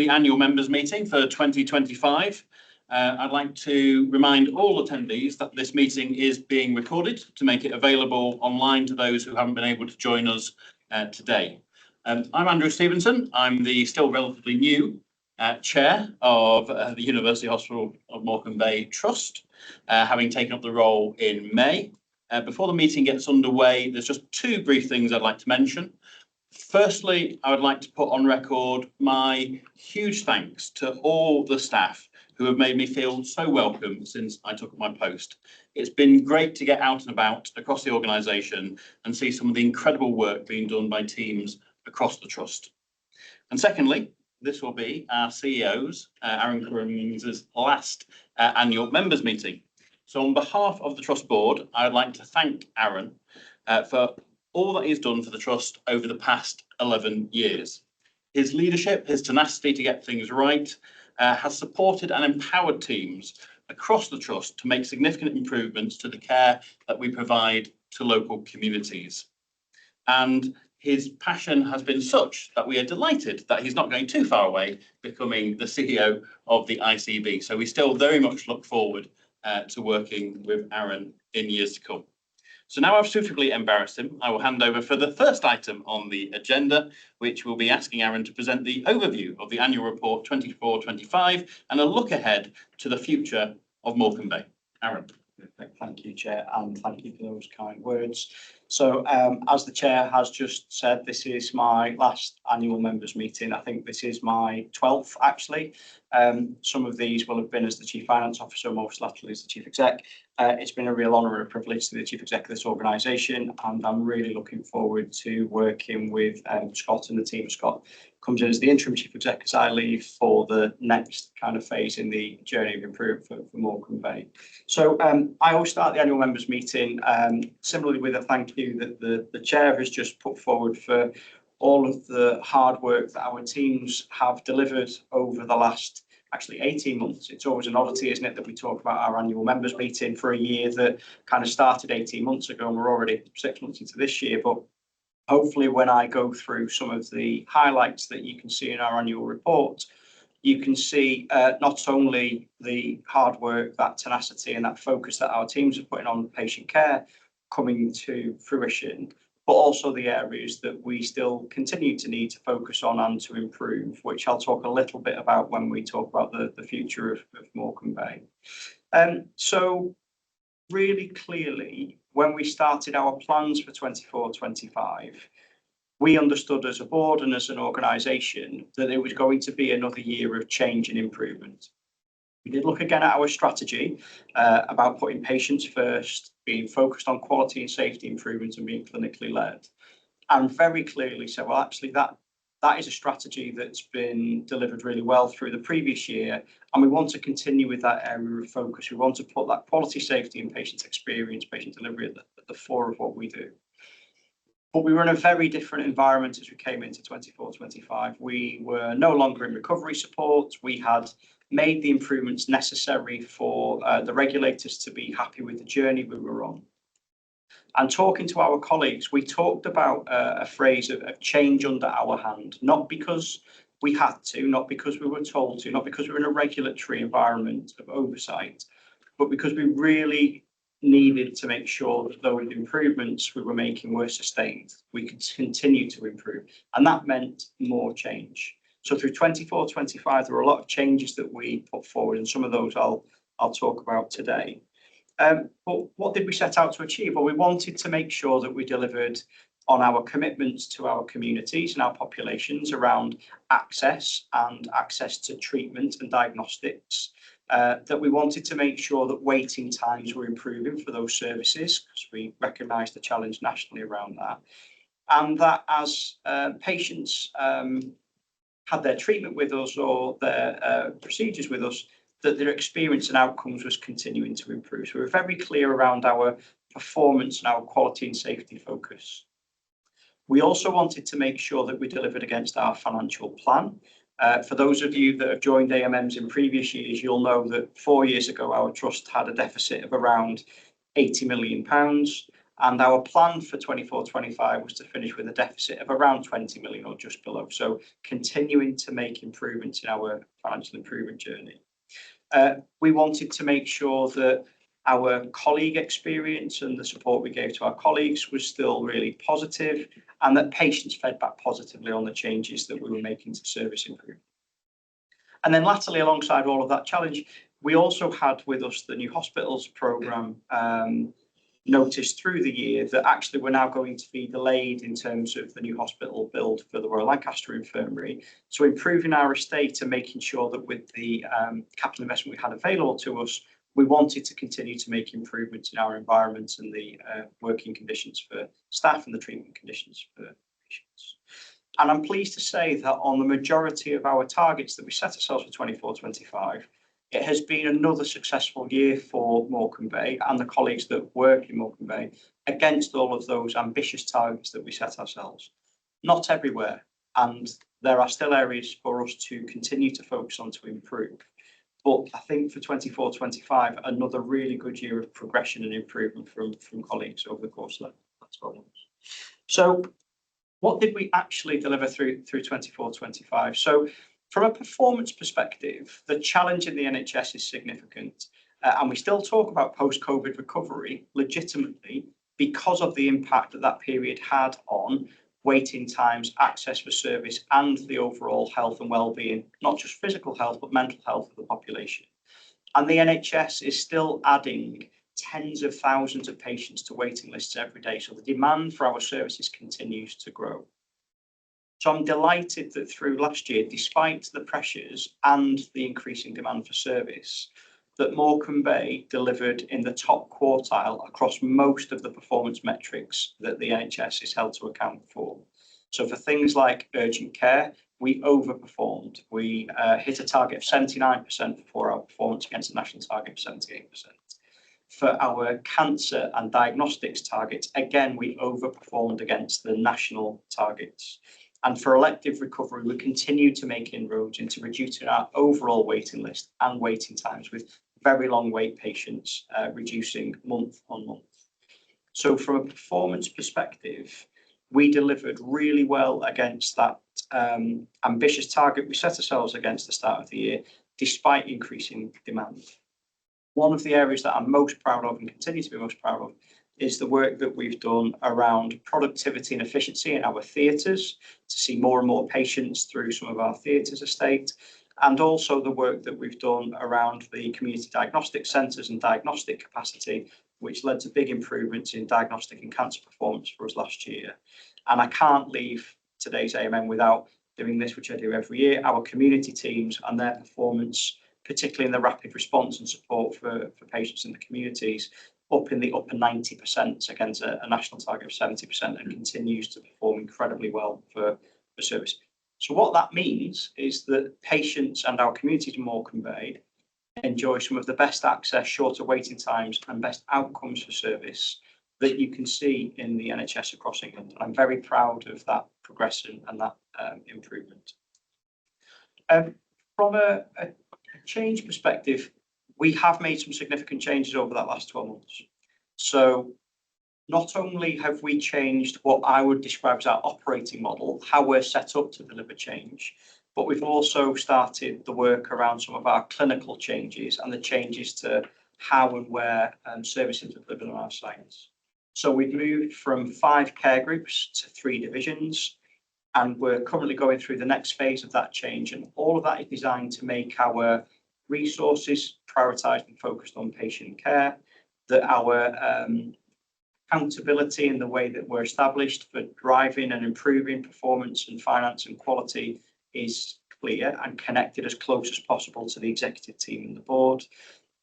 The annual members meeting for 2025. I'd like to remind all attendees that this meeting is being recorded to make it available online to those who haven't been able to join us today. I'm Andrew Stevenson. I'm the still relatively new chair of the University Hospital of Morecambe Bay Trust, having taken up the role in May. Before the meeting gets underway, there's just two brief things I'd like to mention. Firstly, I would like to put on record my huge thanks to all the staff who have made me feel so welcome since I took up my post. It's been great to get out and about across the organisation and see some of the incredible work being done by teams across the Trust. And secondly, this will be our CEO's, Aaron Cummings' last annual members meeting. So on behalf of the Trust Board, I would like to thank Aaron for all that he's done for the Trust over the past 11 years. His leadership, his tenacity to get things right, has supported and empowered teams across the Trust to make significant improvements to the care that we provide to local communities. And his passion has been such that we are delighted that he's not going too far away, becoming the CEO of the ICB. So we still very much look forward to working with Aaron in years to come. So now I've suitably embarrassed him, I will hand over for the first item on the agenda, which will be asking Aaron to present the overview of the annual report 24-25 and a look ahead to the future of Morecambe Bay. Aaron. Thank you, Chair, and thank you for those kind words. So, as the Chair has just said, this is my last annual members meeting. I think this is my 12th, actually. Some of these will have been as the Chief Finance Officer, most latterly as the Chief Exec. It's been a real honour and a privilege to be the Chief Exec of this organisation, and I'm really looking forward to working with Scott and the team. Scott comes in as the interim Chief Exec as I leave for the next kind of phase in the journey of improvement for Morecambe Bay. So I always start the annual members meeting similarly with a thank you that the Chair has just put forward for all of the hard work that our teams have delivered over the last actually 18 months. It's always an oddity, isn't it, that we talk about our annual members meeting for a year that kind of started 18 months ago and we're already 6 months into this year. But hopefully when I go through some of the highlights that you can see in our annual report, you can see not only the hard work, that tenacity and that focus that our teams are putting on patient care coming to fruition, but also the areas that we still continue to need to focus on and to improve, which I'll talk a little bit about when we talk about the future of Morecambe Bay. So really clearly, when we started our plans for 24-25, we understood as a board and as an organisation that it was going to be another year of change and improvement. We did look again at our strategy about putting patients first, being focused on quality and safety improvements and being clinically led. And very clearly said, well, actually that is a strategy that's been delivered really well through the previous year. And we want to continue with that area of focus. We want to put that quality, safety and patient experience, patient delivery at the fore of what we do. But we were in a very different environment as we came into 24-25. We were no longer in recovery support. We had made the improvements necessary for the regulators to be happy with the journey we were on. And talking to our colleagues, we talked about a phrase of change under our hand, not because we had to, not because we were told to, not because we were in a regulatory environment of oversight, but because we really needed to make sure that those improvements we were making were sustained. We could continue to improve, and that meant more change. So through 24-25, there were a lot of changes that we put forward, and some of those I'll talk about today. But what did we set out to achieve? Well, we wanted to make sure that we delivered on our commitments to our communities and our populations around access to treatment and diagnostics, that we wanted to make sure that waiting times were improving for those services, because we recognise the challenge nationally around that, and that as patients had their treatment with us or their procedures with us, that their experience and outcomes was continuing to improve. So we're very clear around our performance and our quality and safety focus. We also wanted to make sure that we delivered against our financial plan. For those of you that have joined AMMs in previous years, you'll know that 4 years ago, our trust had a deficit of around £80 million. And our plan for 24-25 was to finish with a deficit of around 20 million or just below. So continuing to make improvements in our financial improvement journey. We wanted to make sure that our colleague experience and the support we gave to our colleagues was still really positive, and that patients fed back positively on the changes that we were making to service improvement. And then latterly, alongside all of that challenge, we also had with us the New Hospitals Programme noticed through the year that actually we're now going to be delayed in terms of the new hospital build for the Royal Lancaster Infirmary. So improving our estate and making sure that with the capital investment we had available to us, we wanted to continue to make improvements in our environment and the working conditions for staff and the treatment conditions for patients. And I'm pleased to say that on the majority of our targets that we set ourselves for 24-25, it has been another successful year for Morecambe Bay and the colleagues that work in Morecambe Bay against all of those ambitious targets that we set ourselves. Not everywhere, and there are still areas for us to continue to focus on to improve. But I think for 24-25, another really good year of progression and improvement from colleagues over the course of that 12 months. So what did we actually deliver through 24-25? So from a performance perspective, the challenge in the NHS is significant, and we still talk about post-COVID recovery legitimately because of the impact that that period had on waiting times, access for service, and the overall health and well-being, not just physical health, but mental health of the population. And the NHS is still adding tens of thousands of patients to waiting lists every day, so the demand for our services continues to grow. So I'm delighted that through last year, despite the pressures and the increasing demand for service, that Morecambe Bay delivered in the top quartile across most of the performance metrics that the NHS is held to account for. So for things like urgent care, we overperformed. We hit a target of 79% for our performance against a national target of 78%. For our cancer and diagnostics targets, again, we overperformed against the national targets. And for elective recovery, we continue to make inroads into reducing our overall waiting list and waiting times, with very long wait patients reducing month on month. So from a performance perspective, we delivered really well against that ambitious target we set ourselves against the start of the year, despite increasing demand. One of the areas that I'm most proud of and continue to be most proud of is the work that we've done around productivity and efficiency in our theatres to see more and more patients through some of our theatres estate, and also the work that we've done around the community diagnostic centres and diagnostic capacity, which led to big improvements in diagnostic and cancer performance for us last year. And I can't leave today's AMM without doing this, which I do every year, our community teams and their performance, particularly in the rapid response and support for patients in the communities, up in the upper 90% against a national target of 70%, and continues to perform incredibly well for service. So what that means is that patients and our communities in Morecambe Bay enjoy some of the best access, shorter waiting times, and best outcomes for service that you can see in the NHS across England. I'm very proud of that progression and that improvement. From a change perspective, we have made some significant changes over that last 12 months. So not only have we changed what I would describe as our operating model, how we're set up to deliver change, but we've also started the work around some of our clinical changes and the changes to how and where services are delivered on our sites. So we've moved from 5 care groups to 3 divisions, and we're currently going through the next phase of that change. And all of that is designed to make our resources prioritised and focused on patient care, that our accountability in the way that we're established for driving and improving performance and finance and quality is clear and connected as close as possible to the executive team and the board,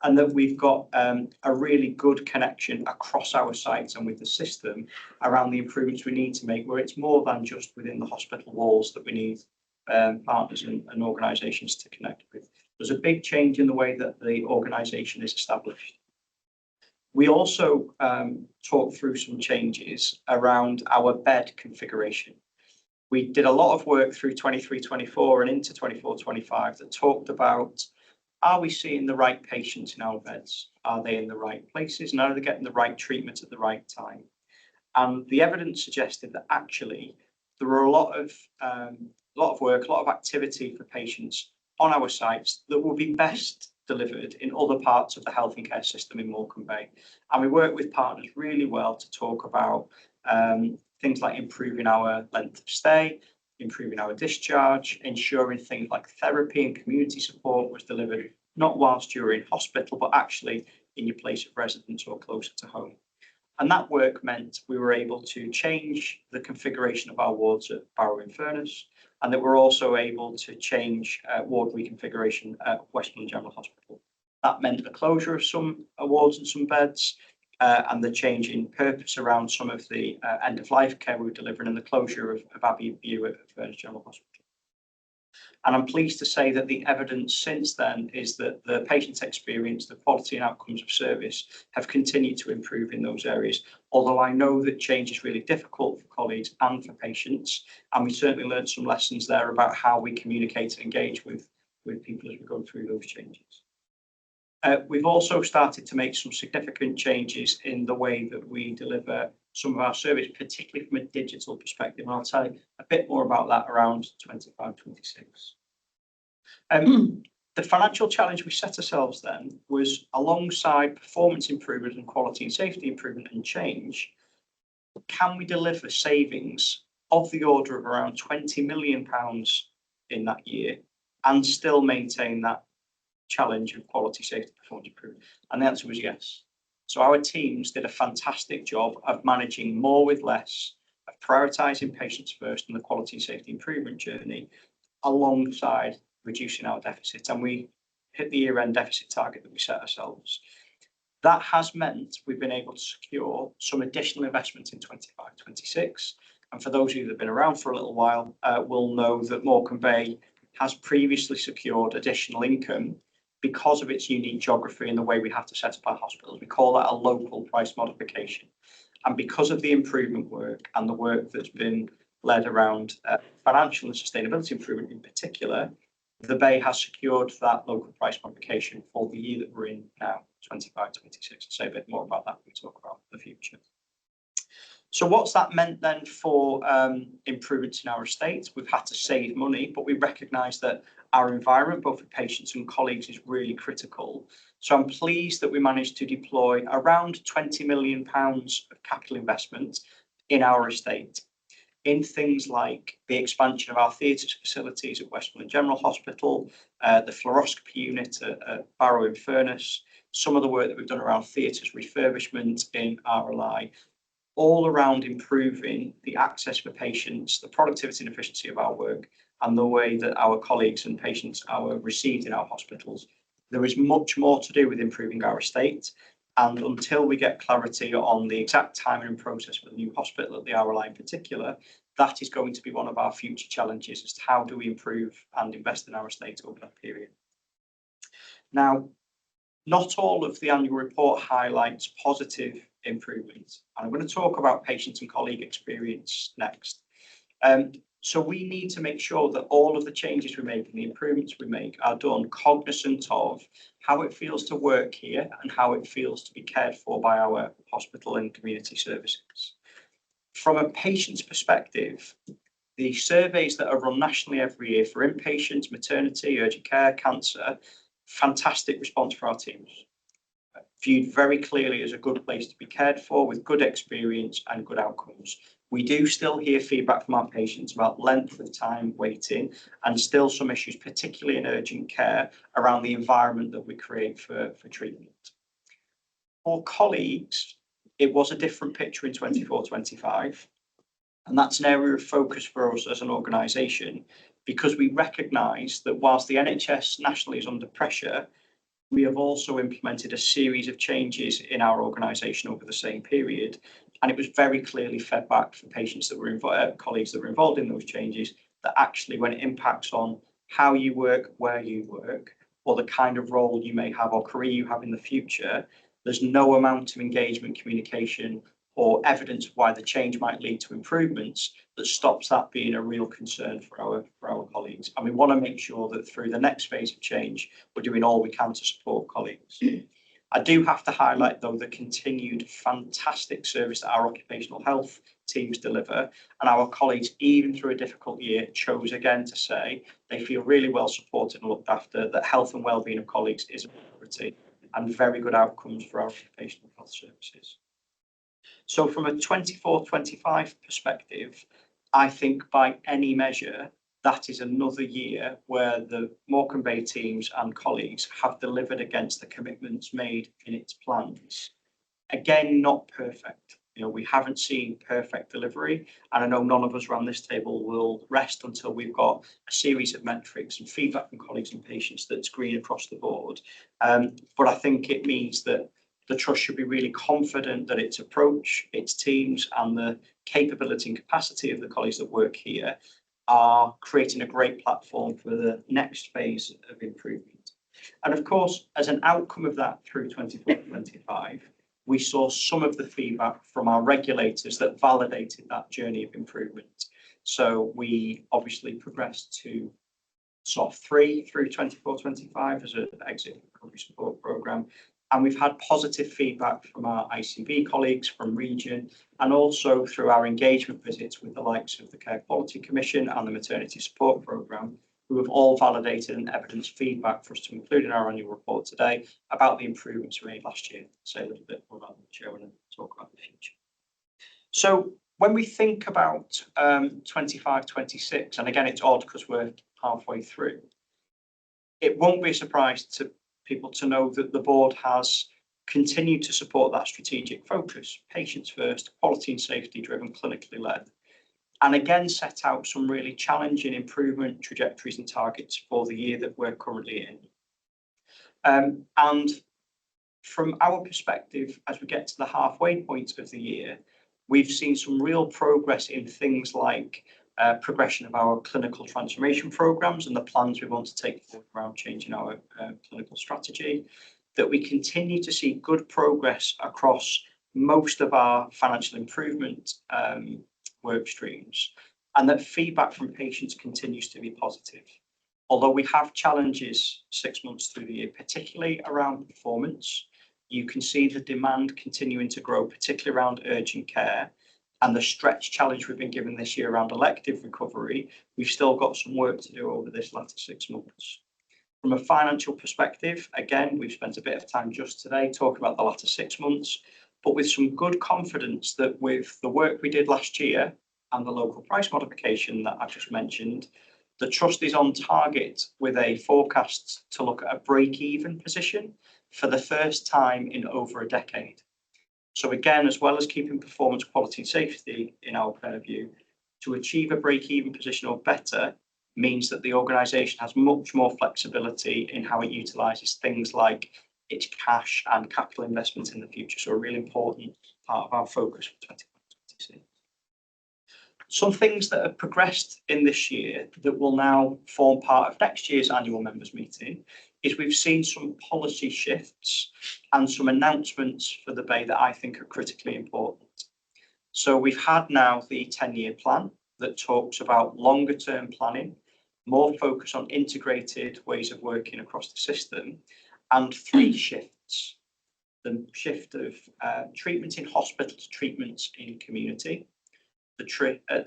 and that we've got a really good connection across our sites and with the system around the improvements we need to make, where it's more than just within the hospital walls that we need partners and organisations to connect with. There's a big change in the way that the organisation is established. We also talked through some changes around our bed configuration. We did a lot of work through 23-24 and into 24-25 that talked about, are we seeing the right patients in our beds? Are they in the right places? And are they getting the right treatment at the right time? And the evidence suggested that actually there were a lot of work, a lot of activity for patients on our sites that will be best delivered in other parts of the health and care system in Morecambe Bay. And we work with partners really well to talk about things like improving our length of stay, improving our discharge, ensuring things like therapy and community support was delivered, not whilst you're in hospital, but actually in your place of residence or closer to home. And that work meant we were able to change the configuration of our wards at Barrow-in-Furness, and that we're also able to change ward reconfiguration at Westmoreland General Hospital. That meant the closure of some wards and some beds, and the change in purpose around some of the end-of-life care we were delivering, and the closure of Abbey View at Furness General Hospital. And I'm pleased to say that the evidence since then is that the patient experience, the quality and outcomes of service have continued to improve in those areas. Although I know that change is really difficult for colleagues and for patients, and we certainly learned some lessons there about how we communicate and engage with people as we go through those changes. We've also started to make some significant changes in the way that we deliver some of our service, particularly from a digital perspective. And I'll tell you a bit more about that around 25-26. The financial challenge we set ourselves then was, alongside performance improvement and quality and safety improvement and change, can we deliver savings of the order of around £20 million in that year and still maintain that challenge of quality, safety, performance improvement? And the answer was yes. So our teams did a fantastic job of managing more with less, of prioritising patients first and the quality and safety improvement journey, alongside reducing our deficit. And we hit the year-end deficit target that we set ourselves. That has meant we've been able to secure some additional investment in 25-26. And for those of you that have been around for a little while, will know that Morecambe Bay has previously secured additional income because of its unique geography and the way we have to set up our hospitals. We call that a local price modification. And because of the improvement work and the work that's been led around financial and sustainability improvement in particular, the Bay has secured that local price modification for the year that we're in now, 25-26. I'll say a bit more about that when we talk about the future. So what's that meant then for improvements in our estate? We've had to save money, but we recognise that our environment, both for patients and colleagues, is really critical. So I'm pleased that we managed to deploy around £20 million of capital investment in our estate, in things like the expansion of our theatres facilities at Westmoreland General Hospital, the fluoroscopy unit at Barrow-in-Furness, some of the work that we've done around theatres refurbishment in RLI, all around improving the access for patients, the productivity and efficiency of our work, and the way that our colleagues and patients are received in our hospitals. There is much more to do with improving our estate. And until we get clarity on the exact timing and process for the new hospital at the RLI in particular, that is going to be one of our future challenges, as to how do we improve and invest in our estate over that period. Now, not all of the annual report highlights positive improvements. And I'm going to talk about patient and colleague experience next. So we need to make sure that all of the changes we make and the improvements we make are done cognizant of how it feels to work here and how it feels to be cared for by our hospital and community services. From a patient's perspective, the surveys that are run nationally every year for inpatients, maternity, urgent care, cancer, fantastic response for our teams. Viewed very clearly as a good place to be cared for, with good experience and good outcomes. We do still hear feedback from our patients about length of time waiting, and still some issues, particularly in urgent care, around the environment that we create for treatment. For colleagues, it was a different picture in 24-25, and that's an area of focus for us as an organisation, because we recognise that whilst the NHS nationally is under pressure, we have also implemented a series of changes in our organisation over the same period. And it was very clearly fed back for patients that were colleagues that were involved in those changes, that actually when it impacts on how you work, where you work, or the kind of role you may have or career you have in the future, there's no amount of engagement, communication, or evidence of why the change might lead to improvements that stops that being a real concern for our colleagues. And we want to make sure that through the next phase of change, we're doing all we can to support colleagues. I do have to highlight, though, the continued fantastic service that our occupational health teams deliver, and our colleagues, even through a difficult year, chose again to say they feel really well supported and looked after, that health and wellbeing of colleagues is a priority, and very good outcomes for our occupational health services. So from a 24-25 perspective, I think by any measure, that is another year where the Morecambe Bay teams and colleagues have delivered against the commitments made in its plans. Again, not perfect. We haven't seen perfect delivery, and I know none of us around this table will rest until we've got a series of metrics and feedback from colleagues and patients that's green across the board. But I think it means that the trust should be really confident that its approach, its teams, and the capability and capacity of the colleagues that work here are creating a great platform for the next phase of improvement. And of course, as an outcome of that through 24-25, we saw some of the feedback from our regulators that validated that journey of improvement. So we obviously progressed to SOF 3 through 24-25 as an exit recovery support programme. And we've had positive feedback from our ICB colleagues from Region, and also through our engagement visits with the likes of the Care Quality Commission and the Maternity Support Programme, who have all validated and evidenced feedback for us to include in our annual report today about the improvements we made last year. Say a little bit more about the show and talk about the future. So when we think about 25-26, and again, it's odd because we're halfway through, it won't be a surprise to people to know that the board has continued to support that strategic focus, patients first, quality and safety driven, clinically led, and again set out some really challenging improvement trajectories and targets for the year that we're currently in. And from our perspective, as we get to the halfway point of the year, we've seen some real progress in things like progression of our clinical transformation programs and the plans we want to take forward around changing our clinical strategy, that we continue to see good progress across most of our financial improvement work streams, and that feedback from patients continues to be positive. Although we have challenges 6 months through the year, particularly around performance, you can see the demand continuing to grow, particularly around urgent care, and the stretch challenge we've been given this year around elective recovery. We've still got some work to do over this latter 6 months. From a financial perspective, again, we've spent a bit of time just today talking about the latter 6 months, but with some good confidence that with the work we did last year and the local price modification that I just mentioned, the trust is on target with a forecast to look at a break-even position for the first time in over a decade. So again, as well as keeping performance, quality and safety in our purview, to achieve a break-even position or better means that the organisation has much more flexibility in how it utilises things like its cash and capital investments in the future. So a really important part of our focus for 2026. Some things that have progressed in this year that will now form part of next year's annual members meeting is we've seen some policy shifts and some announcements for the Bay that I think are critically important. So we've had now the 10-year plan that talks about longer term planning, more focus on integrated ways of working across the system, and 3 shifts. The shift of treatment in hospital to treatments in community, the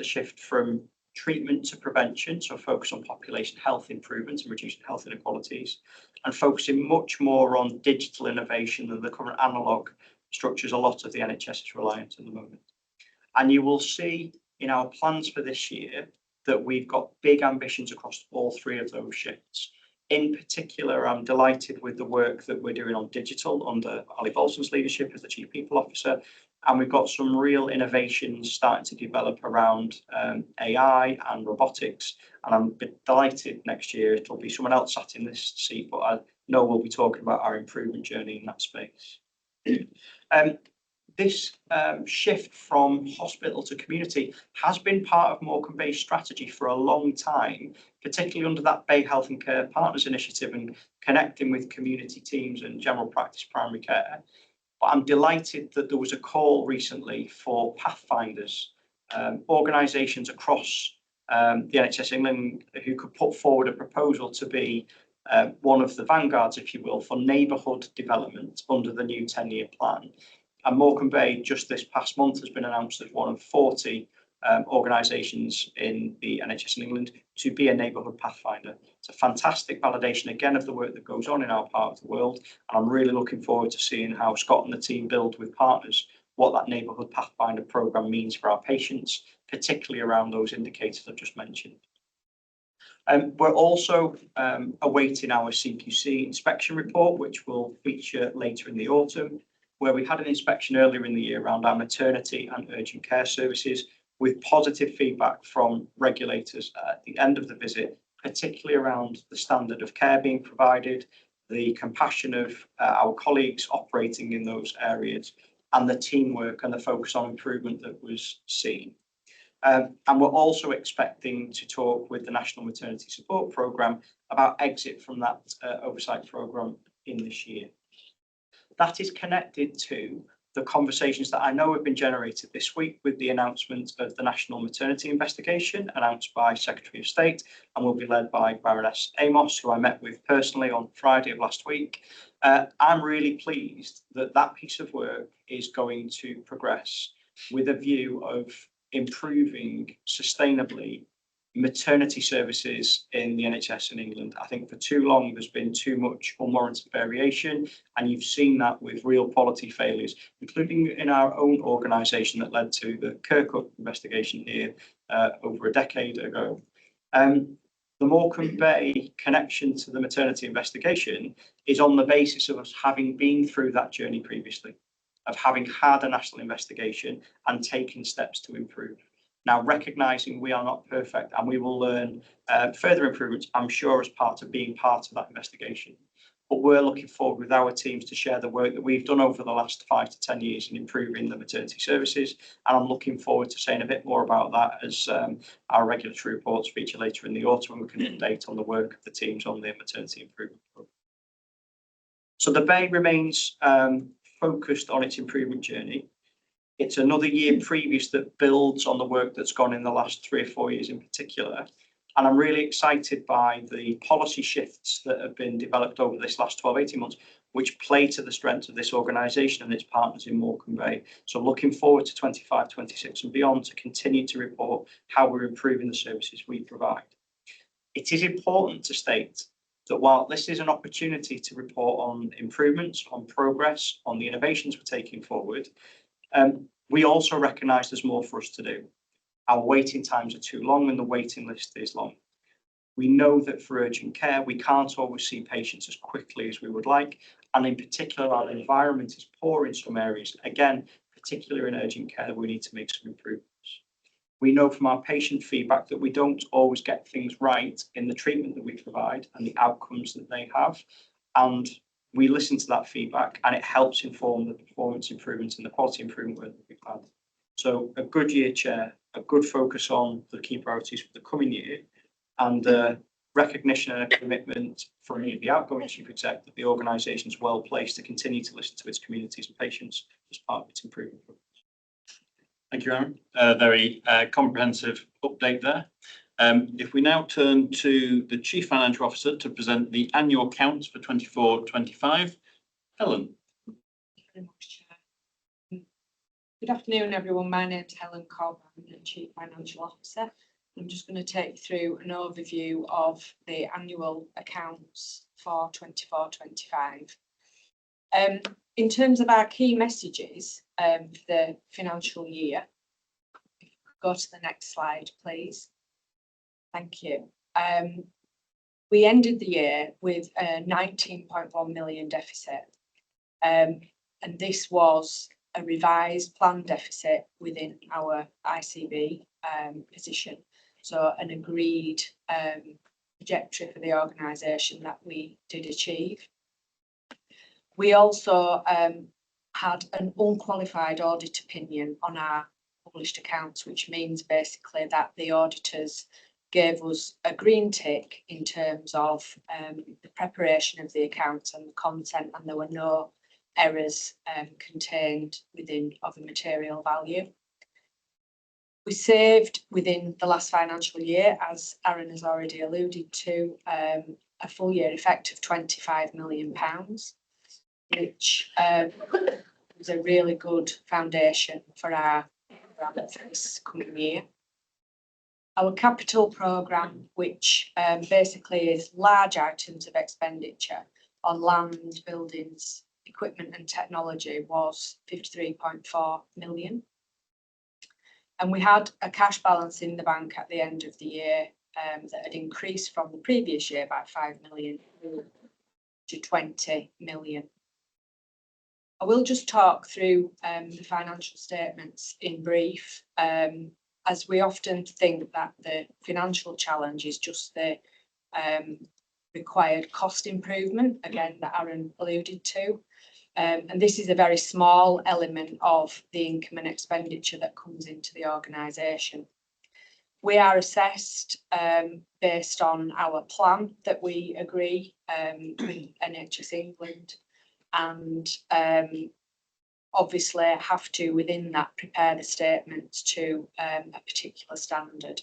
shift from treatment to prevention, so focus on population health improvements and reducing health inequalities, and focusing much more on digital innovation than the current analogue structures a lot of the NHS is reliant at the moment. And you will see in our plans for this year that we've got big ambitions across all 3 of those shifts. In particular, I'm delighted with the work that we're doing on digital under Ali Bolson's leadership as the Chief People Officer. And we've got some real innovations starting to develop around AI and robotics. And I'm delighted next year it'll be someone else sat in this seat, but I know we'll be talking about our improvement journey in that space. This shift from hospital to community has been part of Morecambe Bay's strategy for a long time, particularly under that Bay Health and Care Partners initiative and connecting with community teams and general practice primary care. But I'm delighted that there was a call recently for pathfinders, organisations across the NHS England who could put forward a proposal to be one of the vanguards, if you will, for neighbourhood development under the new 10-year plan. And Morecambe Bay, just this past month, has been announced as one of 40 organisations in the NHS in England to be a neighbourhood pathfinder. It's a fantastic validation again of the work that goes on in our part of the world, and I'm really looking forward to seeing how Scott and the team build with partners what that neighbourhood pathfinder programme means for our patients, particularly around those indicators I've just mentioned. We're also awaiting our CQC inspection report, which will feature later in the autumn, where we had an inspection earlier in the year around our maternity and urgent care services, with positive feedback from regulators at the end of the visit, particularly around the standard of care being provided, the compassion of our colleagues operating in those areas, and the teamwork and the focus on improvement that was seen. And we're also expecting to talk with the National Maternity Support Programme about exit from that oversight programme in this year. That is connected to the conversations that I know have been generated this week with the announcement of the National Maternity Investigation announced by Secretary of State and will be led by Baroness Amos, who I met with personally on Friday of last week. I'm really pleased that that piece of work is going to progress with a view of improving sustainably maternity services in the NHS in England. I think for too long there's been too much unwarranted variation, and you've seen that with real quality failures, including in our own organisation that led to the Kirkuk investigation here over a decade ago. The Morecambe Bay connection to the maternity investigation is on the basis of us having been through that journey previously, of having had a national investigation and taken steps to improve. Now, recognising we are not perfect and we will learn further improvements, I'm sure, as part of being part of that investigation. But we're looking forward with our teams to share the work that we've done over the last 5 to 10 years in improving the maternity services. And I'm looking forward to saying a bit more about that as our regulatory reports feature later in the autumn, and we can update on the work of the teams on the maternity improvement programme. So the Bay remains focused on its improvement journey. It's another year previous that builds on the work that's gone in the last 3 or 4 years in particular. And I'm really excited by the policy shifts that have been developed over this last 12, 18 months, which play to the strength of this organisation and its partners in Morecambe Bay. So looking forward to 25, 26 and beyond to continue to report how we're improving the services we provide. It is important to state that while this is an opportunity to report on improvements, on progress, on the innovations we're taking forward, we also recognise there's more for us to do. Our waiting times are too long and the waiting list is long. We know that for urgent care, we can't always see patients as quickly as we would like. And in particular, our environment is poor in some areas. Again, particularly in urgent care, we need to make some improvements. We know from our patient feedback that we don't always get things right in the treatment that we provide and the outcomes that they have. And we listen to that feedback and it helps inform the performance improvements and the quality improvement work that we've had. So a good year, Chair, a good focus on the key priorities for the coming year, and recognition and a commitment from the outgoing Chief Exec that the organisation is well placed to continue to listen to its communities and patients as part of its improvement. Thank you, Aaron. Very comprehensive update there. If we now turn to the Chief Financial Officer to present the annual accounts for 24-25, Helen. Thank you very much, Chair. Good afternoon, everyone. My name is Helen Cobb. I'm the Chief Financial Officer. I'm just going to take you through an overview of the annual accounts for 24-25. In terms of our key messages for the financial year, if you could go to the next slide, please. Thank you. We ended the year with a 19.1 million deficit, and this was a revised planned deficit within our ICB position, so an agreed trajectory for the organisation that we did achieve. We also had an unqualified audit opinion on our published accounts, which means basically that the auditors gave us a green tick in terms of the preparation of the accounts and the content, and there were no errors contained within of a material value. We saved within the last financial year, as Aaron has already alluded to, a full year effect of £25 million, which is a really good foundation for our programme for this coming year. Our capital programme, which basically is large items of expenditure on land, buildings, equipment and technology, was 53.4 million. And we had a cash balance in the bank at the end of the year that had increased from the previous year by 5 million to 20 million. I will just talk through the financial statements in brief, as we often think that the financial challenge is just the required cost improvement, again, that Aaron alluded to. And this is a very small element of the income and expenditure that comes into the organisation. We are assessed based on our plan that we agree with NHS England, and obviously have to, within that, prepare the statements to a particular standard.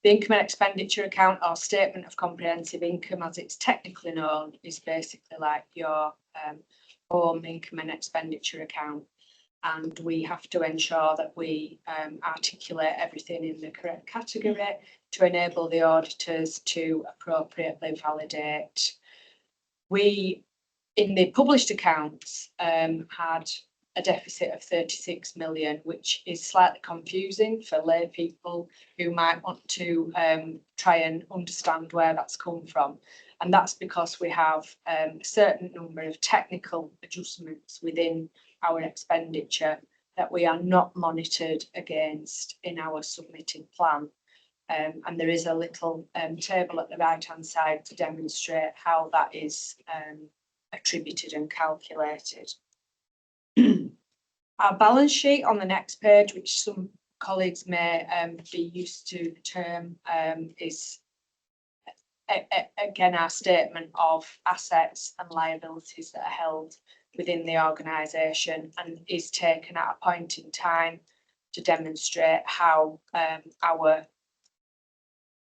The income and expenditure account, or statement of comprehensive income as it's technically known, is basically like your home income and expenditure account, and we have to ensure that we articulate everything in the correct category to enable the auditors to appropriately validate. We, in the published accounts, had a deficit of 36 million, which is slightly confusing for lay people who might want to try and understand where that's come from. And that's because we have a certain number of technical adjustments within our expenditure that we are not monitored against in our submitted plan. And there is a little table at the right-hand side to demonstrate how that is attributed and calculated. Our balance sheet on the next page, which some colleagues may be used to the term, is again our statement of assets and liabilities that are held within the organisation, and is taken at a point in time to demonstrate how our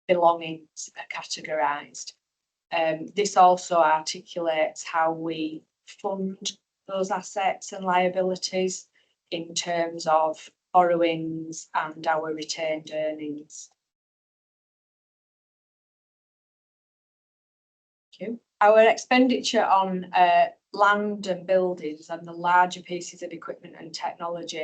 belongings are categorised. This also articulates how we fund those assets and liabilities in terms of borrowings and our retained earnings. Thank you. Our expenditure on land and buildings and the larger pieces of equipment and technology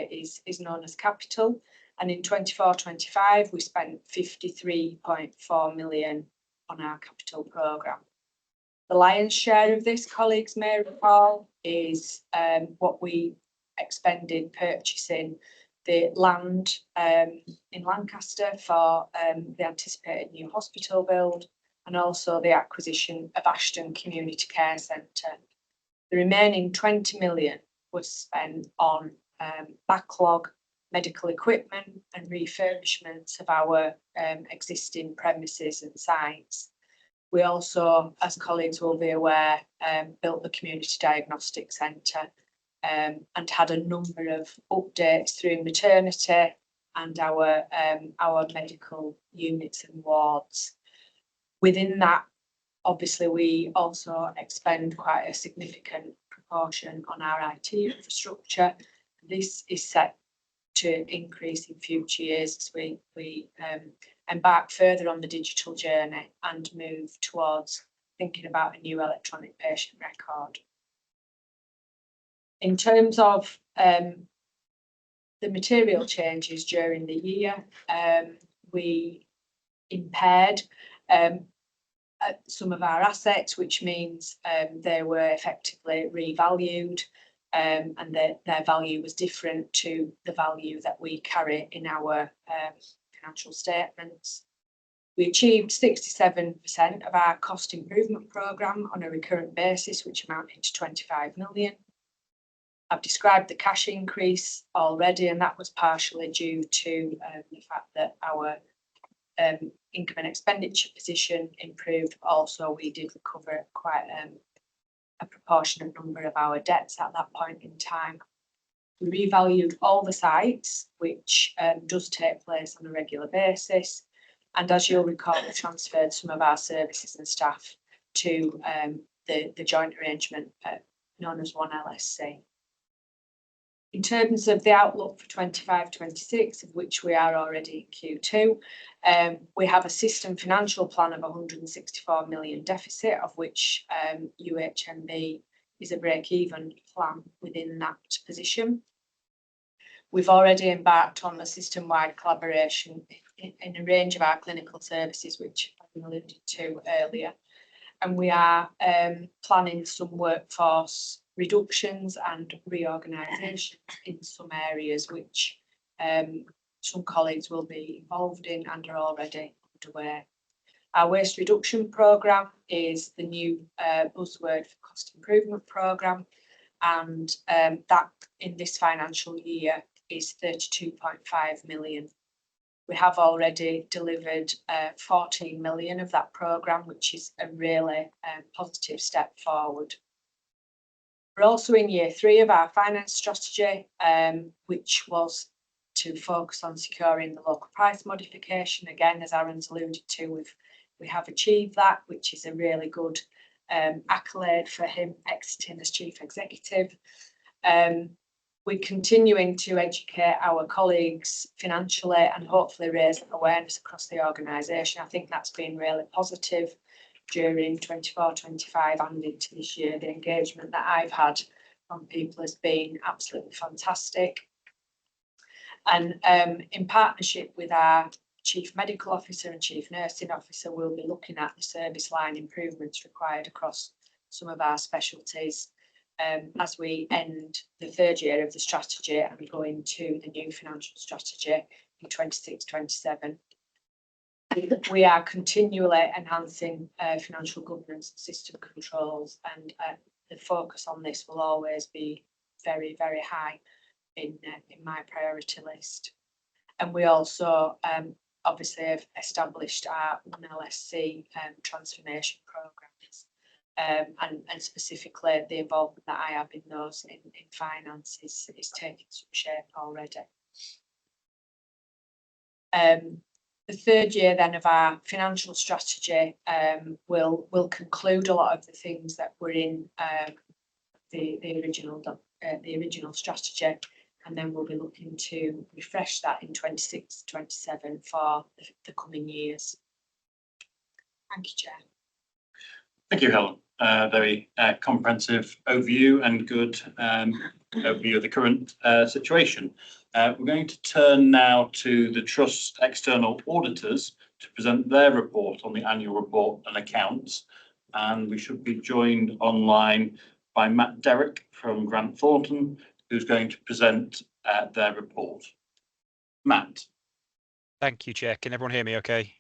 is known as capital, and in 24-25 we spent 53.4 million on our capital programme. The lion's share of this, colleagues may recall, is what we expended purchasing the land in Lancaster for the anticipated new hospital build, and also the acquisition of Ashton Community Care Centre. The remaining 20 million was spent on backlog medical equipment and refurbishments of our existing premises and sites. We also, as colleagues will be aware, built the Community Diagnostic Centre and had a number of updates through maternity and our medical units and wards. Within that, obviously, we also expend quite a significant proportion on our IT infrastructure. This is set to increase in future years as we embark further on the digital journey and move towards thinking about a new electronic patient record. In terms of the material changes during the year, we impaired some of our assets, which means they were effectively revalued, and their value was different to the value that we carry in our financial statements. We achieved 67% of our cost improvement programme on a recurrent basis, which amounted to 25 million. I've described the cash increase already, and that was partially due to the fact that our income and expenditure position improved. Also, we did recover quite a proportionate number of our debts at that point in time. We revalued all the sites, which does take place on a regular basis. And as you'll recall, we transferred some of our services and staff to the joint arrangement known as One LSC. In terms of the outlook for 25-26, of which we are already in Q2, we have a system financial plan of 164 million deficit, of which UHMB is a break-even plan within that position. We've already embarked on a system-wide collaboration in a range of our clinical services, which I alluded to earlier. And we are planning some workforce reductions and reorganisation in some areas, which some colleagues will be involved in and are already underway. Our waste reduction programme is the new buzzword for cost improvement programme, and that in this financial year is 32.5 million. We have already delivered 14 million of that programme, which is a really positive step forward. We're also in year 3 of our finance strategy, which was to focus on securing the local price modification. Again, as Aaron's alluded to, we have achieved that, which is a really good accolade for him exiting as chief executive. We're continuing to educate our colleagues financially and hopefully raise awareness across the organisation. I think that's been really positive during 24-25 and into this year. The engagement that I've had from people has been absolutely fantastic. And in partnership with our Chief Medical Officer and Chief Nursing Officer, we'll be looking at the service line improvements required across some of our specialties as we end the 3rd year of the strategy and go into the new financial strategy in 26-27. We are continually enhancing financial governance and system controls, and the focus on this will always be very, very high in my priority list. And we also obviously have established our One LSC transformation programmes, and specifically the involvement that I have in those in finance is taking some shape already. The 3rd year then of our financial strategy will conclude a lot of the things that were in the original strategy, and then we'll be looking to refresh that in 26-27 for the coming years. Thank you, Chair. Thank you, Helen. Very comprehensive overview and good overview of the current situation. We're going to turn now to the Trust's external auditors to present their report on the annual report and accounts. And we should be joined online by Matt Derrick from Grant Thornton, who's going to present their report. Matt. Thank you, Chair. Can everyone hear me okay?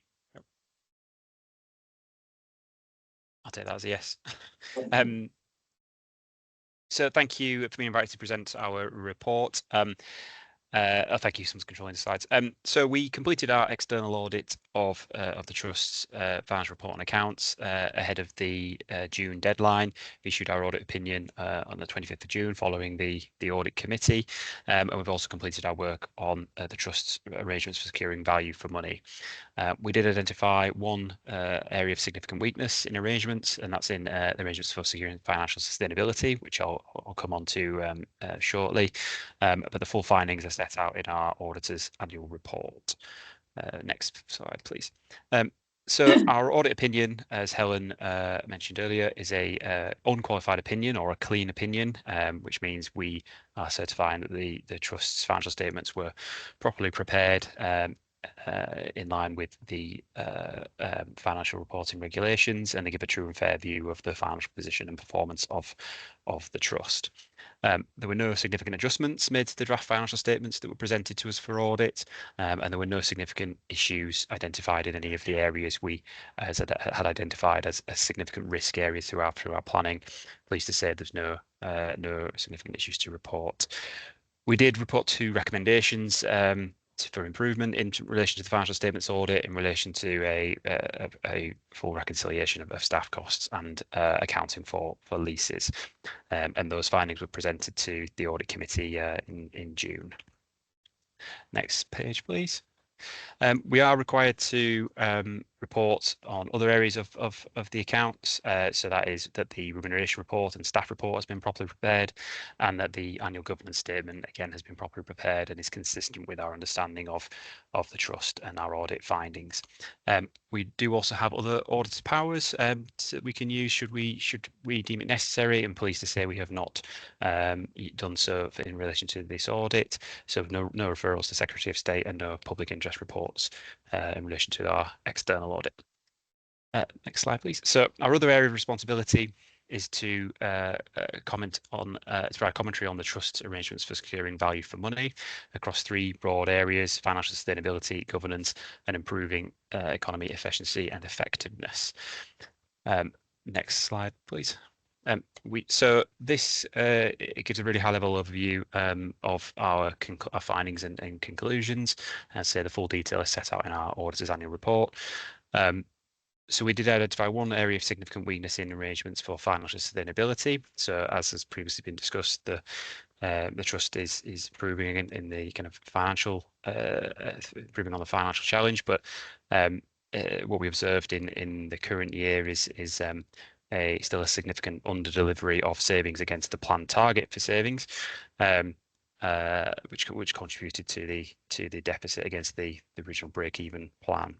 I'll take that as a yes. So thank you for being invited to present our report. Thank you, someone's controlling the slides. So we completed our external audit of the Trust's financial report and accounts ahead of the June deadline. We issued our audit opinion on the 25th of June following the audit committee, and we've also completed our work on the Trust's arrangements for securing value for money. We did identify one area of significant weakness in arrangements, and that's in the arrangements for securing financial sustainability, which I'll come on to shortly. But the full findings are set out in our auditor's annual report. Next slide, please. So our audit opinion, as Helen mentioned earlier, is a unqualified opinion or a clean opinion, which means we are certifying that the Trust's financial statements were properly prepared in line with the financial reporting regulations, and they give a true and fair view of the financial position and performance of the Trust. There were no significant adjustments made to the draft financial statements that were presented to us for audit, and there were no significant issues identified in any of the areas we had identified as significant risk areas through our planning. Pleased to say there's no significant issues to report. We did report 2 recommendations for improvement in relation to the financial statements audit in relation to a full reconciliation of staff costs and accounting for leases, and those findings were presented to the audit committee in June. Next page, please. We are required to report on other areas of the accounts. So that is that the remuneration report and staff report has been properly prepared, and that the annual governance statement again has been properly prepared and is consistent with our understanding of the trust and our audit findings. We do also have other auditor powers that we can use should we deem it necessary. And pleased to say we have not done so in relation to this audit. So no referrals to Secretary of State and no public interest reports in relation to our external audit. Next slide, please. So our other area of responsibility is to comment on, to provide commentary on the trust's arrangements for securing value for money across three broad areas: financial sustainability, governance, and improving economy efficiency and effectiveness. Next slide, please. So this it gives a really high-level overview of our findings and conclusions, and so the full detail is set out in our auditor's annual report. So we did identify one area of significant weakness in arrangements for financial sustainability. So as has previously been discussed, the trust is improving in the kind of financial improving on the financial challenge, but what we observed in the current year is still a significant under-delivery of savings against the planned target for savings, which contributed to the deficit against the original break-even plan.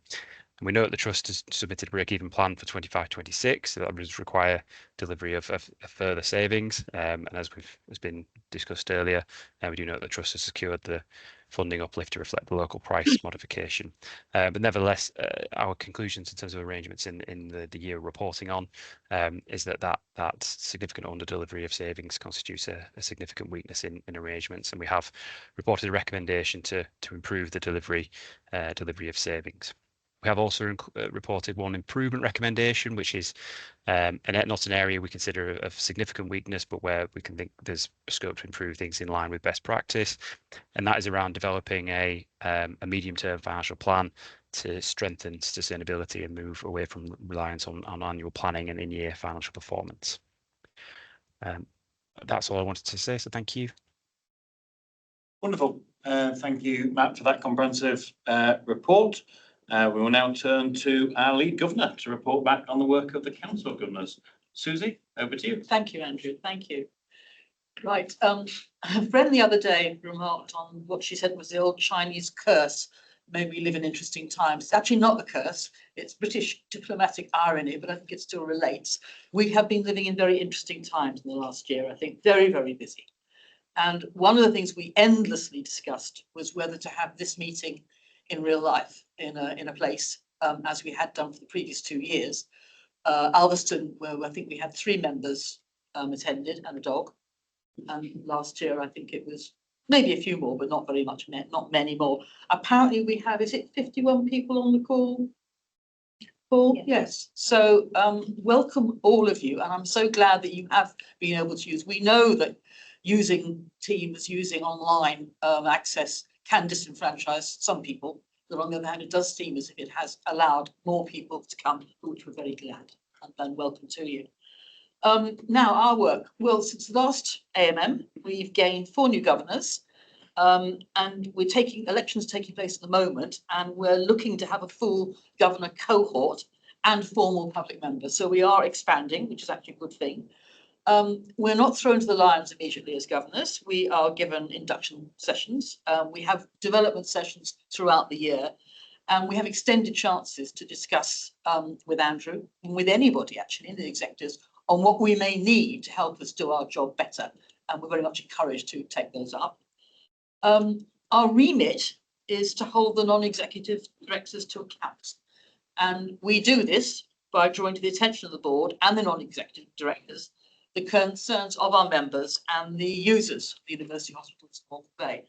And we know that the trust has submitted a break-even plan for 25-26, so that would require delivery of further savings. And as has been discussed earlier, we do know that the trust has secured the funding uplift to reflect the local price modification. But nevertheless, our conclusions in terms of arrangements in the year reporting on is that significant under-delivery of savings constitutes a significant weakness in arrangements, and we have reported a recommendation to improve the delivery of savings. We have also reported one improvement recommendation, which is not an area we consider of significant weakness, but where we can think there's scope to improve things in line with best practice. And that is around developing a medium-term financial plan to strengthen sustainability and move away from reliance on annual planning and in-year financial performance. That's all I wanted to say, so thank you. Wonderful. Thank you, Matt, for that comprehensive report. We will now turn to our lead governor to report back on the work of the Council of Governors. Susie, over to you. Thank you, Andrew. Thank you. Right. A friend the other day remarked on what she said was the old Chinese curse, "May we live in interesting times." It's actually not a curse. It's British diplomatic irony, but I think it still relates. We have been living in very interesting times in the last year, I think, very, very busy. And one of the things we endlessly discussed was whether to have this meeting in real life, in a place, as we had done for the previous 2 years. Alveston, where I think we had 3 members attended and a dog. And last year, I think it was maybe a few more, but not very much, not many more. Apparently we have, is it 51 people on the call? Paul? Yes. So welcome all of you. And I'm so glad that you have been able to use. We know that using Teams, using online access can disenfranchise some people, but on the other hand, it does seem as if it has allowed more people to come, which we're very glad, and welcome to you. Now, our work. Well, since the last AMM, we've gained 4 new governors, and elections taking place at the moment, and we're looking to have a full governor cohort and formal public members. So we are expanding, which is actually a good thing. We're not thrown to the lions immediately as governors. We are given induction sessions. We have development sessions throughout the year, and we have extended chances to discuss with Andrew and with anybody actually in the executives on what we may need to help us do our job better. And we're very much encouraged to take those up. Our remit is to hold the non-executive directors to account. And we do this by drawing to the attention of the board and the non-executive directors the concerns of our members and the users of the University Hospitals of North Bay,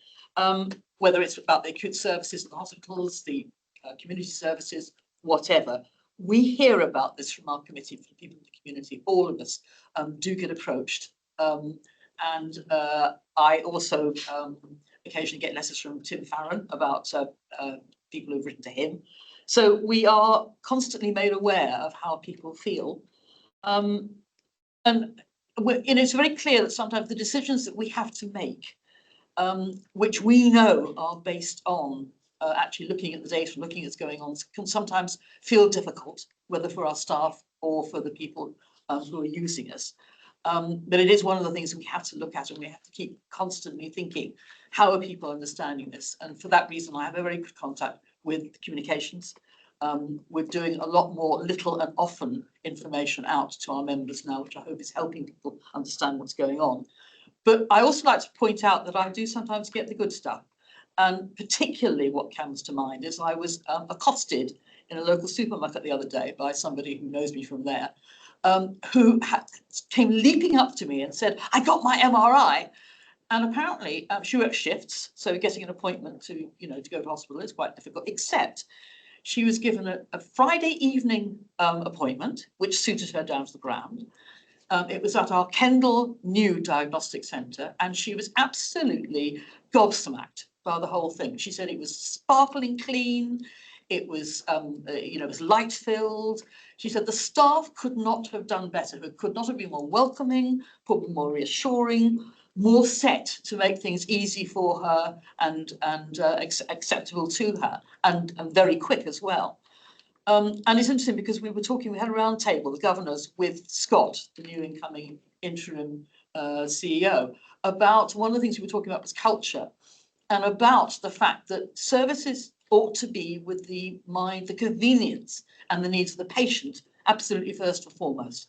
whether it's about the acute services, the hospitals, the community services, whatever. We hear about this from our committee, from people in the community. All of us do get approached. And I also occasionally get letters from Tim Farron about people who've written to him. So we are constantly made aware of how people feel. And it's very clear that sometimes the decisions that we have to make, which we know are based on actually looking at the data, looking at what's going on, can sometimes feel difficult, whether for our staff or for the people who are using us. But it is one of the things we have to look at, and we have to keep constantly thinking, how are people understanding this? And for that reason, I have a very good contact with communications. We're doing a lot more little and often information out to our members now, which I hope is helping people understand what's going on. But I also like to point out that I do sometimes get the good stuff. And particularly what comes to mind is I was accosted in a local supermarket the other day by somebody who knows me from there, who came leaping up to me and said, I got my MRI. And apparently she works shifts, so getting an appointment to, to go to hospital is quite difficult, except she was given a Friday evening appointment, which suited her down to the ground. It was at our Kendal New Diagnostic Centre, and she was absolutely gobsmacked by the whole thing. She said it was sparkling clean, it was, it was light filled. She said the staff could not have done better, it could not have been more welcoming, probably more reassuring, more set to make things easy for her and acceptable to her, and very quick as well. And it's interesting because we had a round table, the governors, with Scott, the new incoming interim CEO, about one of the things we were talking about was culture, and about the fact that services ought to be with the convenience and the needs of the patient absolutely first and foremost.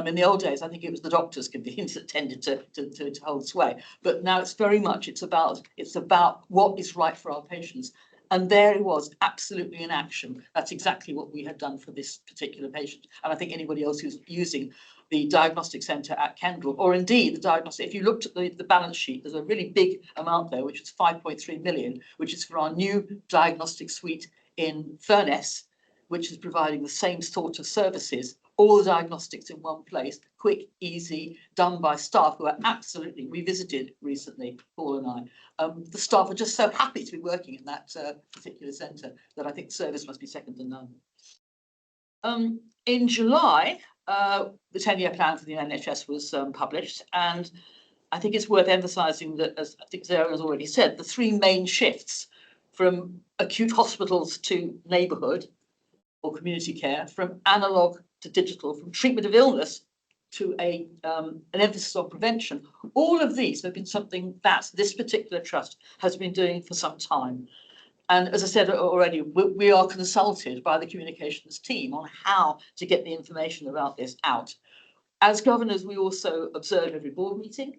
In the old days, I think it was the doctor's convenience that tended to hold sway, but now it's very much it's about what is right for our patients. And there it was, absolutely in action. That's exactly what we had done for this particular patient. And I think anybody else who's using the diagnostic centre at Kendal, or indeed the diagnostic, if you looked at the balance sheet, there's a really big amount there, which is 5.3 million, which is for our new diagnostic suite in Furness, which is providing the same sort of services, all the diagnostics in one place, quick, easy, done by staff who are absolutely, we visited recently, Paul and I. The staff are just so happy to be working in that particular centre that I think service must be second to none. In July, the 10-year plan for the NHS was published, and I think it's worth emphasising that, as I think Sarah has already said, the three main shifts from acute hospitals to neighbourhood or community care, from analogue to digital, from treatment of illness to an emphasis on prevention. All of these have been something that this particular trust has been doing for some time. And as I said already, we are consulted by the communications team on how to get the information about this out. As governors, we also observe every board meeting.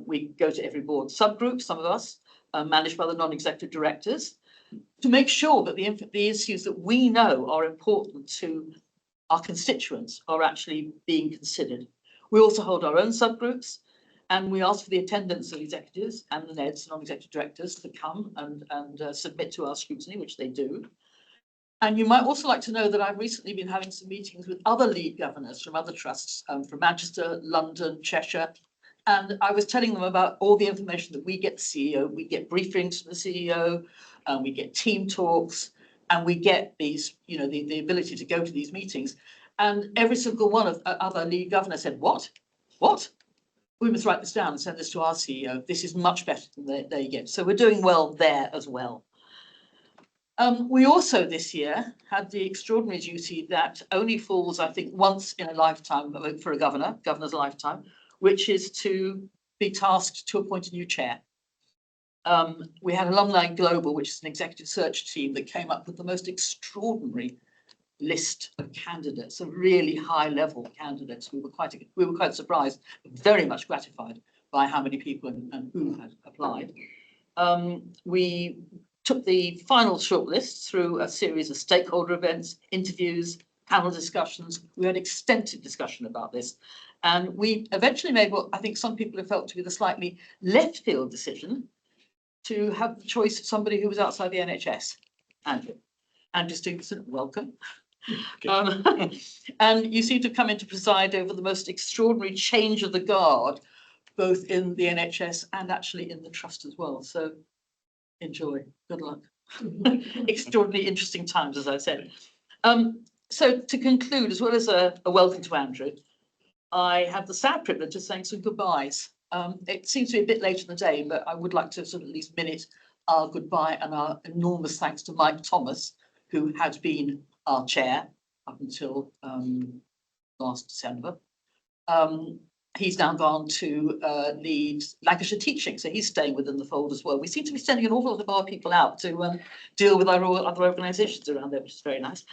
We go to every board subgroup, some of us, managed by the non-executive directors, to make sure that the issues that we know are important to our constituents are actually being considered. We also hold our own subgroups, and we ask for the attendance of executives and the NEDs, non-executive directors, to come and submit to our scrutiny, which they do. And you might also like to know that I've recently been having some meetings with other lead governors from other trusts, from Manchester, London, Cheshire, and I was telling them about all the information that we get the CEO, we get briefings from the CEO, we get team talks, and we get these, the ability to go to these meetings. And every single one of other lead governors said, what? We must write this down and send this to our CEO. This is much better than they get. So we're doing well there as well. We also this year had the extraordinary duty that only falls, I think, once in a lifetime for a governor's lifetime, which is to be tasked to appoint a new chair. We had Alumni Global, which is an executive search team that came up with the most extraordinary list of candidates, of really high-level candidates. We were quite surprised, very much gratified by how many people and who had applied. We took the final shortlist through a series of stakeholder events, interviews, panel discussions. We had extensive discussion about this, and we eventually made what I think some people have felt to be the slightly left field decision to have the choice of somebody who was outside the NHS. Andrew Stevenson, welcome. And you seem to come in to preside over the most extraordinary change of the guard, both in the NHS and actually in the trust as well. So enjoy, good luck. Extraordinarily interesting times, as I said. So to conclude, as well as a welcome to Andrew, I have the sad privilege of saying some goodbyes. It seems to be a bit late in the day, but I would like to sort of at least minute our goodbye and our enormous thanks to Mike Thomas, who had been our chair up until last December. He's now gone to lead Lancashire Teaching, so he's staying within the fold as well. We seem to be sending an awful lot of our people out to deal with our other organisations around there, which is very nice.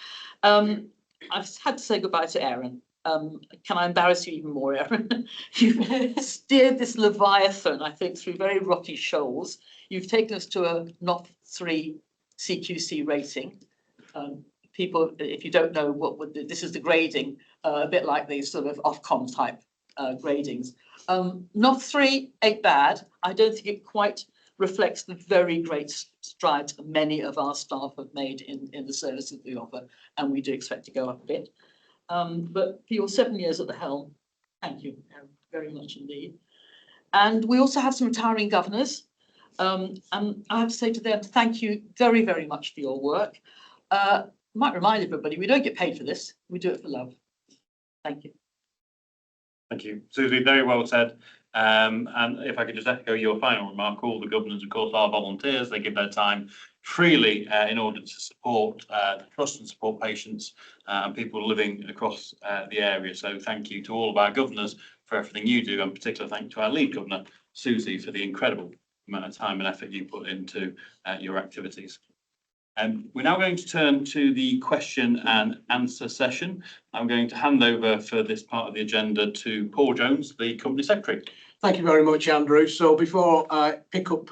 I've had to say goodbye to Aaron. Can I embarrass you even more, Aaron? You've steered this Leviathan, I think, through very rocky shoals. You've taken us to a NOF3 CQC rating. People, if you don't know this is the grading, a bit like these sort of Ofcom type gradings. NOF3 ain't bad. I don't think it quite reflects the very great strides many of our staff have made in the services we offer, and we do expect to go up a bit. But for your 7 years at the helm, thank you very much indeed. And we also have some retiring governors. And I have to say to them, thank you very, very much for your work. Might remind everybody, we don't get paid for this. We do it for love. Thank you. Thank you, Susie, very well said. And if I could just echo your final remark, all the governors, of course, are volunteers. They give their time freely in order to support the trust and support patients and people living across the area. So thank you to all of our governors for everything you do, and particular thank you to our lead governor, Susie, for the incredible amount of time and effort you put into your activities. We're now going to turn to the question and answer session. I'm going to hand over for this part of the agenda to Paul Jones, the Company Secretary. Thank you very much, Andrew. So before I pick up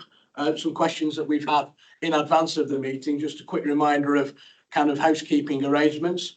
some questions that we've had in advance of the meeting, just a quick reminder of kind of housekeeping arrangements.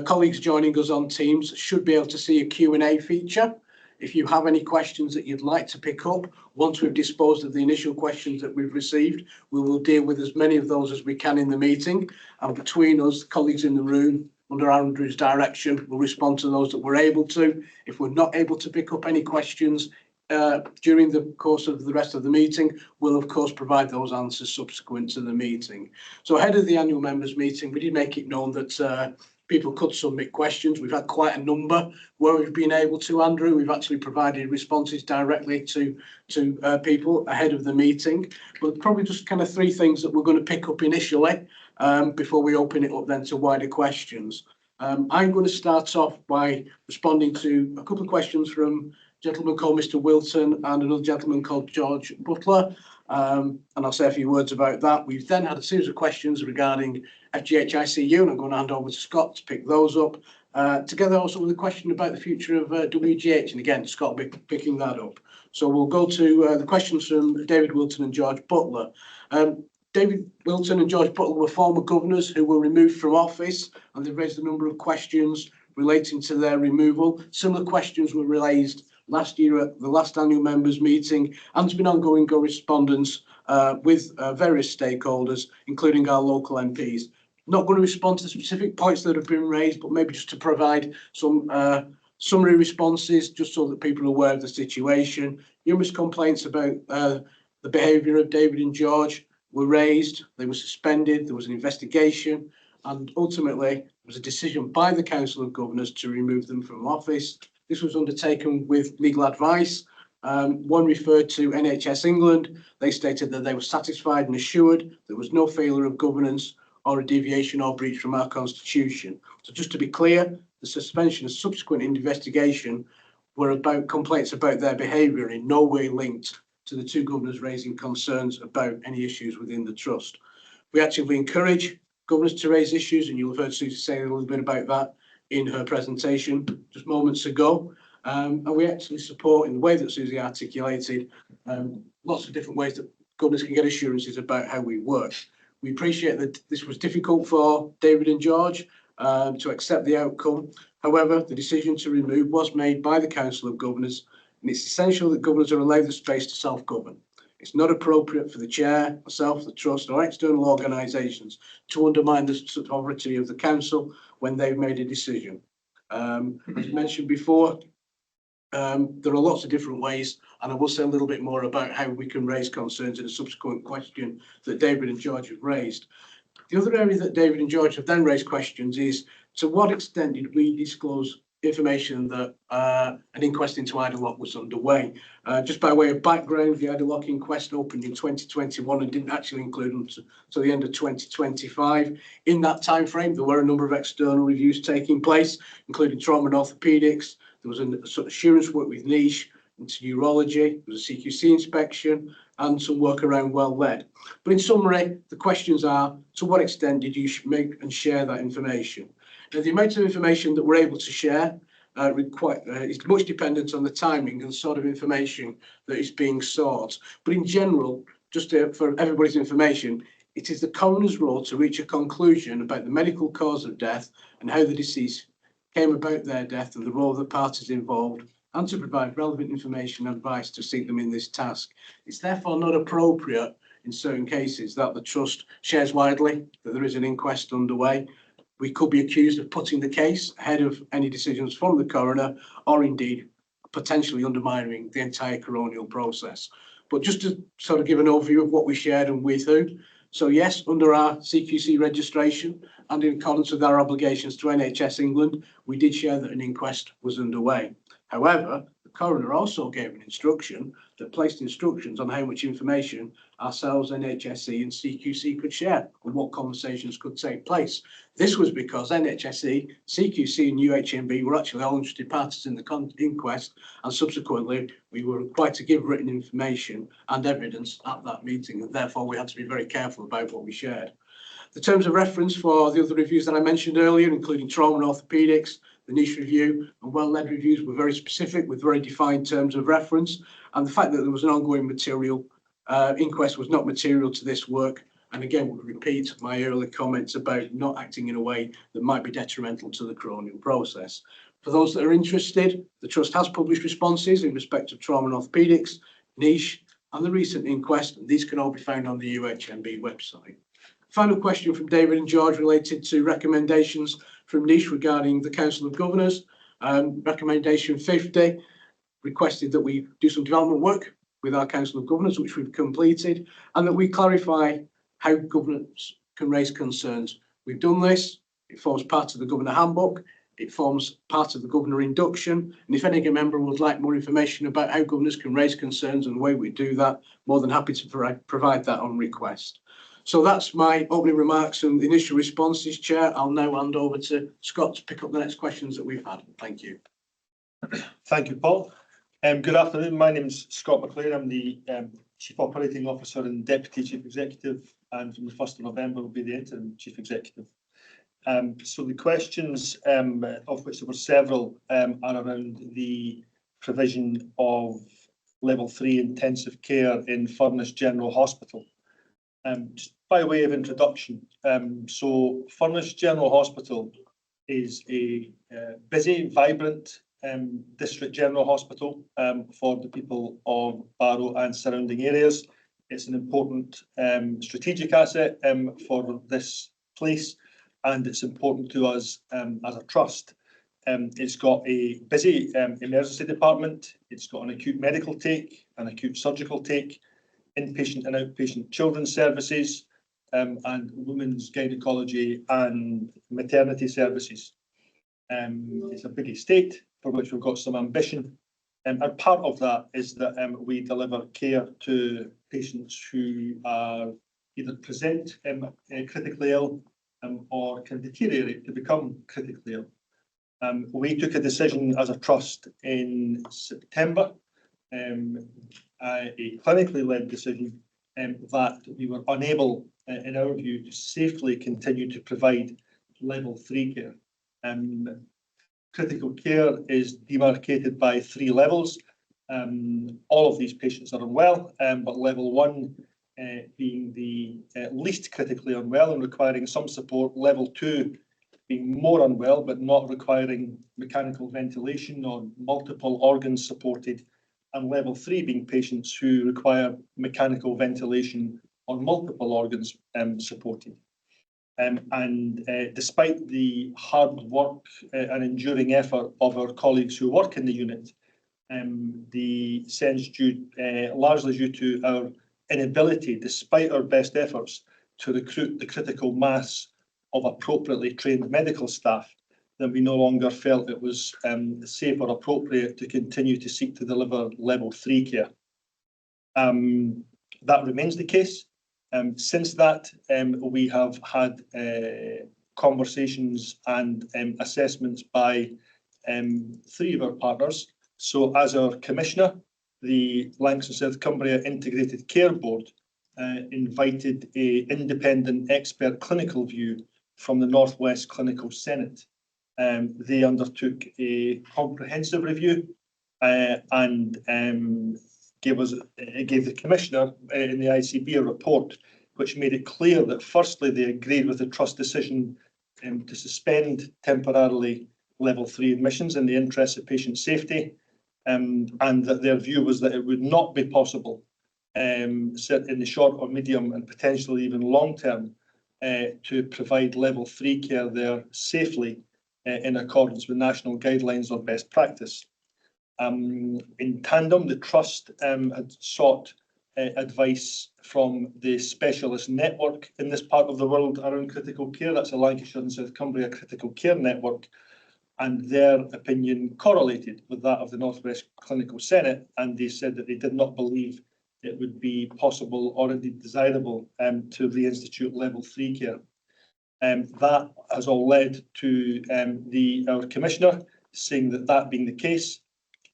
Colleagues joining us on Teams should be able to see a Q&A feature. If you have any questions that you'd like to pick up, once we've disposed of the initial questions that we've received, we will deal with as many of those as we can in the meeting. And between us, colleagues in the room, under Andrew's direction, we'll respond to those that we're able to. If we're not able to pick up any questions during the course of the rest of the meeting, we'll of course provide those answers subsequent to the meeting. So ahead of the annual members meeting, we did make it known that people could submit questions. We've had quite a number where we've been able to, Andrew. We've actually provided responses directly to people ahead of the meeting. But probably just kind of three things that we're going to pick up initially before we open it up then to wider questions. I'm going to start off by responding to a couple of questions from a gentleman called Mr. Wilton and another gentleman called George Butler. And I'll say a few words about that. We've then had a series of questions regarding FGH ICU, and I'm going to hand over to Scott to pick those up. Together also with a question about the future of WGH, and again, Scott will be picking that up. So we'll go to the questions from David Wilton and George Butler. David Wilton and George Butler were former governors who were removed from office, and they've raised a number of questions relating to their removal. Similar questions were raised last year at the last annual members meeting, and there's been ongoing correspondence with various stakeholders, including our local MPs. Not going to respond to the specific points that have been raised, but maybe just to provide some summary responses, just so that people are aware of the situation. Numerous complaints about the behaviour of David and George were raised. They were suspended. There was an investigation, and ultimately there was a decision by the Council of Governors to remove them from office. This was undertaken with legal advice. One referred to NHS England. They stated that they were satisfied and assured there was no failure of governance or a deviation or breach from our constitution. So just to be clear, the suspension and subsequent investigation were about complaints about their behaviour, in no way linked to the two governors raising concerns about any issues within the trust. We actively encourage governors to raise issues, and you'll have heard Susie say a little bit about that in her presentation just moments ago. And we actually support, in the way that Susie articulated, lots of different ways that governors can get assurances about how we work. We appreciate that this was difficult for David and George to accept the outcome. However, the decision to remove was made by the Council of Governors, and it's essential that governors are allowed the space to self-govern. It's not appropriate for the chair, myself, the trust, or external organisations to undermine the sovereignty of the council when they've made a decision. As mentioned before, there are lots of different ways, and I will say a little bit more about how we can raise concerns in a subsequent question that David and George have raised. The other area that David and George have then raised questions is, to what extent did we disclose information that an inquest into Idlelock was underway. Just by way of background, the Idlelock inquest opened in 2021 and didn't actually include until the end of 2025. In that time frame, there were a number of external reviews taking place, including trauma and orthopaedics. There was an assurance work with niche into urology. There was a CQC inspection and some work around well-led. But in summary, the questions are, to what extent did you make and share that information? Now, the amount of information that we're able to share is much dependent on the timing and the sort of information that is being sought. But in general, just for everybody's information, it is the coroner's role to reach a conclusion about the medical cause of death and how the deceased came about their death and the role of the parties involved, and to provide relevant information and advice to assist them in this task. It's therefore not appropriate in certain cases that the Trust shares widely that there is an inquest underway. We could be accused of putting the case ahead of any decisions from the coroner, or indeed potentially undermining the entire coronial process. But just to sort of give an overview of what we shared and with who. So yes, under our CQC registration and in accordance with our obligations to NHS England, we did share that an inquest was underway. However, the coroner also gave an instruction that placed instructions on how much information ourselves, NHSE and CQC could share and what conversations could take place. This was because NHSE, CQC and UHMB were actually all interested parties in the inquest, and subsequently we were required to give written information and evidence at that meeting, and therefore we had to be very careful about what we shared. The terms of reference for the other reviews that I mentioned earlier, including trauma and orthopaedics, the niche review and well-led reviews, were very specific with very defined terms of reference, and the fact that there was an ongoing material inquest was not material to this work, and again would repeat my earlier comments about not acting in a way that might be detrimental to the coronial process. For those that are interested, the Trust has published responses in respect of trauma and orthopaedics, niche and the recent inquest, and these can all be found on the UHMB website. Final question from David and George related to recommendations from niche regarding the Council of Governors. Recommendation 50 requested that we do some development work with our Council of Governors, which we've completed, and that we clarify how governors can raise concerns. We've done this. It forms part of the Governor Handbook. It forms part of the Governor Induction. And if any member would like more information about how governors can raise concerns and the way we do that, more than happy to provide that on request. So that's my opening remarks and initial responses, Chair. I'll now hand over to Scott to pick up the next questions that we've had. Thank you. Thank you, Paul. Good afternoon. My name is Scott McLean. I'm the Chief Operating Officer and Deputy Chief Executive, and from the 1st of November will be the Interim Chief Executive. So the questions, of which there were several, are around the provision of Level 3 intensive care in Furness General Hospital. Just by way of introduction, so Furness General Hospital is a busy, vibrant district general hospital for the people of Barrow and surrounding areas. It's an important strategic asset for this place, and it's important to us as a trust. It's got a busy emergency department. It's got an acute medical take, an acute surgical take, inpatient and outpatient children's services, and women's gynecology and maternity services. It's a big estate for which we've got some ambition, and part of that is that we deliver care to patients who are either present critically ill or can deteriorate to become critically ill. We took a decision as a trust in September, a clinically led decision, that we were unable, in our view, to safely continue to provide Level 3 care. Critical care is demarcated by 3 levels. All of these patients are unwell, but Level 1 being the least critically unwell and requiring some support, Level 2 being more unwell but not requiring mechanical ventilation or multiple organs supported, and Level 3 being patients who require mechanical ventilation or multiple organs supported. Despite the hard work and enduring effort of our colleagues who work in the unit, the SENS largely due to our inability, despite our best efforts, to recruit the critical mass of appropriately trained medical staff, that we no longer felt it was safe or appropriate to continue to seek to deliver level 3 care. That remains the case. Since that, we have had conversations and assessments by 3 of our partners. So as our commissioner, the Lancashire South Cumbria Integrated Care Board invited an independent expert clinical view from the North West Clinical Senate. They undertook a comprehensive review and gave the commissioner in the ICB a report which made it clear that firstly they agreed with the trust decision to suspend temporarily level 3 admissions in the interest of patient safety, and that their view was that it would not be possible in the short or medium and potentially even long term to provide level 3 care there safely in accordance with national guidelines or best practice. In tandem, the Trust had sought advice from the specialist network in this part of the world around critical care. That's the Lancashire and South Cumbria Critical Care Network, and their opinion correlated with that of the North West Clinical Senate, and they said that they did not believe it would be possible or indeed desirable to reinstitute level 3 care. That has all led to our commissioner saying that being the case,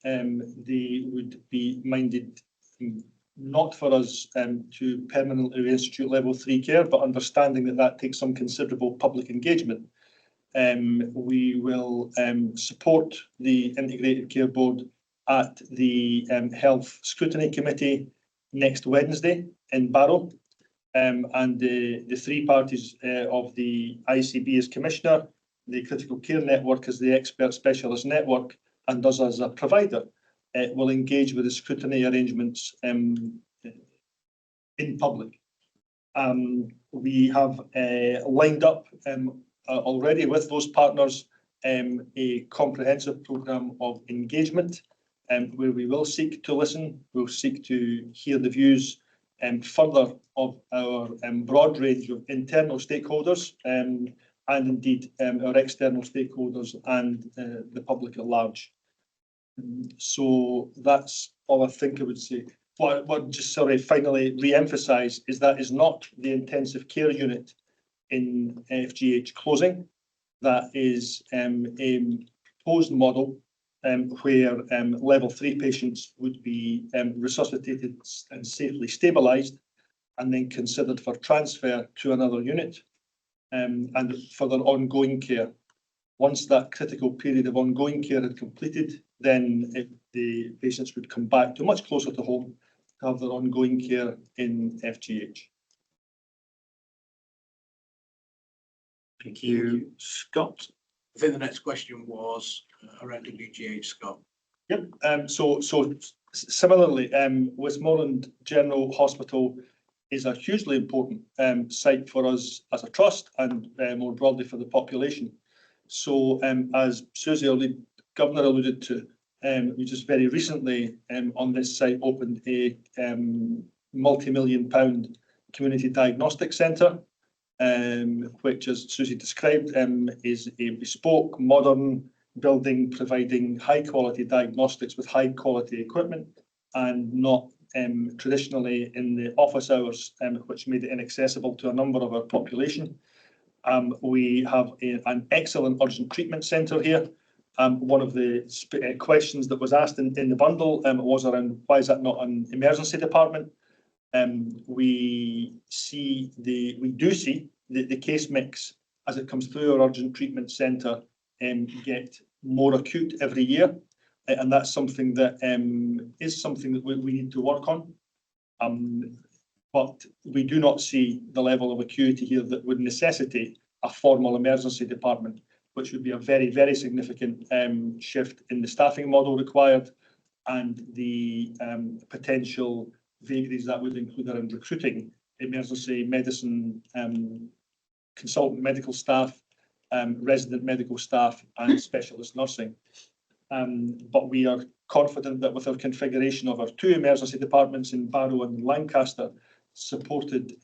they would be minded not for us to permanently reinstitute level 3 care, but understanding that takes some considerable public engagement. We will support the Integrated Care Board at the Health Scrutiny Committee next Wednesday in Barrow. And the 3 parties of the ICB as commissioner, the Critical Care Network as the expert specialist network, and us as a provider will engage with the scrutiny arrangements in public. We have lined up already with those partners a comprehensive programme of engagement where we will seek to listen, we'll seek to hear the views further of our broad range of internal stakeholders and indeed our external stakeholders and the public at large. So that's all I think I would say. What just finally re-emphasise is that is not the intensive care unit in FGH closing. That is a proposed model where level 3 patients would be resuscitated and safely stabilised and then considered for transfer to another unit and for their ongoing care. Once that critical period of ongoing care had completed, then the patients would come back to much closer to home to have their ongoing care in FGH. Thank you, Scott. I think the next question was around WGH, Scott. Yep. So similarly, Westmoreland General Hospital is a hugely important site for us as a trust and more broadly for the population. So as Susie, Governor alluded to, we just very recently on this site opened a multi-million-pound community diagnostic centre, which, as Susie described, is a bespoke, modern building providing high-quality diagnostics with high-quality equipment and not traditionally in the office hours, which made it inaccessible to a number of our population. We have an excellent urgent treatment centre here. One of the questions that was asked in the bundle was around why is that not an emergency department? We do see the case mix as it comes through our urgent treatment centre get more acute every year, and that's something that we need to work on. But we do not see the level of acuity here that would necessitate a formal emergency department, which would be a very, very significant shift in the staffing model required and the potential vagaries that would include around recruiting emergency medicine, consultant medical staff, resident medical staff and specialist nursing. But we are confident that with our configuration of our 2 emergency departments in Barrow and Lancaster, supported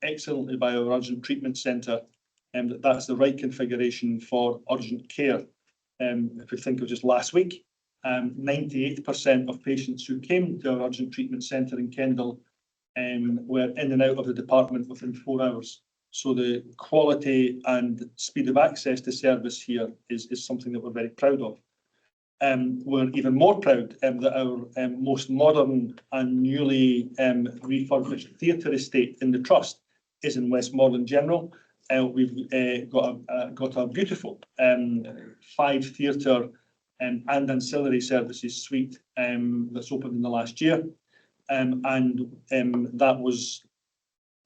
excellently by our urgent treatment centre, that's the right configuration for urgent care. If we think of just last week, 98% of patients who came to our urgent treatment centre in Kendal were in and out of the department within 4 hours. So the quality and speed of access to service here is something that we're very proud of. We're even more proud that our most modern and newly refurbished theatre estate in the Trust is in Westmoreland General. We've got a beautiful 5-theatre and ancillary services suite that's opened in the last year. And that was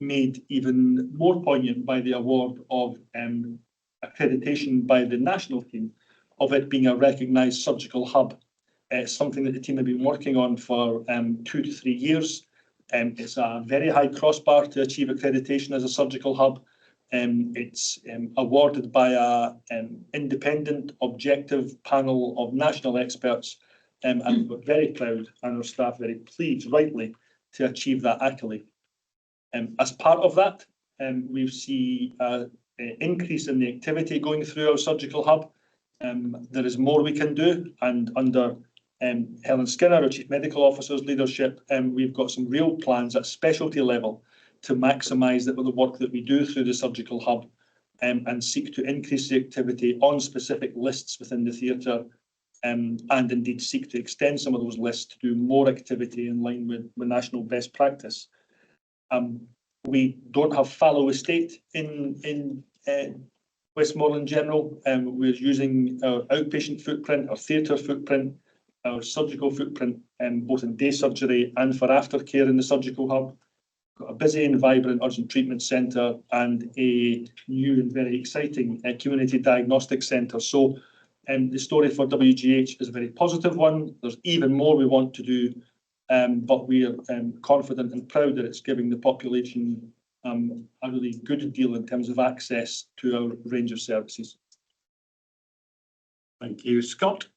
made even more poignant by the award of accreditation by the national team of it being a recognised surgical hub. It's something that the team have been working on for 2 to 3 years. It's a very high crossbar to achieve accreditation as a surgical hub. It's awarded by an independent, objective panel of national experts, and we're very proud, and our staff very pleased, rightly, to achieve that accolade. As part of that, we see an increase in the activity going through our surgical hub. There is more we can do, and under Helen Skinner, our Chief Medical Officer's leadership, we've got some real plans at specialty level to maximise the work that we do through the surgical hub, and seek to increase the activity on specific lists within the theatre, and indeed seek to extend some of those lists to do more activity in line with national best practice. We don't have fallow estate in Westmoreland General. We're using our outpatient footprint, our theatre footprint, our surgical footprint, both in day surgery and for aftercare in the surgical hub. Got a busy and vibrant urgent treatment centre and a new and very exciting community diagnostic centre. So the story for WGH is a very positive one. There's even more we want to do, but we are confident and proud that it's giving the population a really good deal in terms of access to our range of services. Thank you, Scott.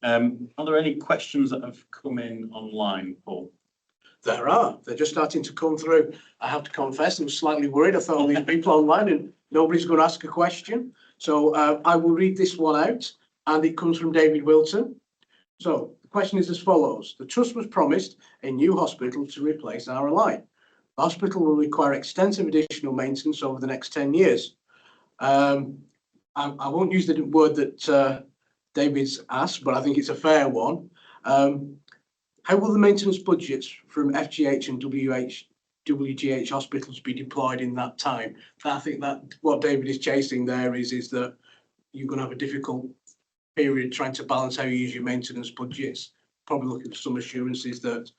Are there any questions that have come in online, Paul? There are. They're just starting to come through. I have to confess, I'm slightly worried. I thought all these people online and nobody's going to ask a question. So I will read this one out, and it comes from David Wilton. So the question is as follows. The Trust was promised a new hospital to replace RLI. The hospital will require extensive additional maintenance over the next 10 years. I won't use the word that David's asked, but I think it's a fair one. How will the maintenance budgets from FGH and WGH hospitals be deployed in that time? I think that what David is chasing there is that you're going to have a difficult period trying to balance how you use your maintenance budgets. Probably looking for some assurances that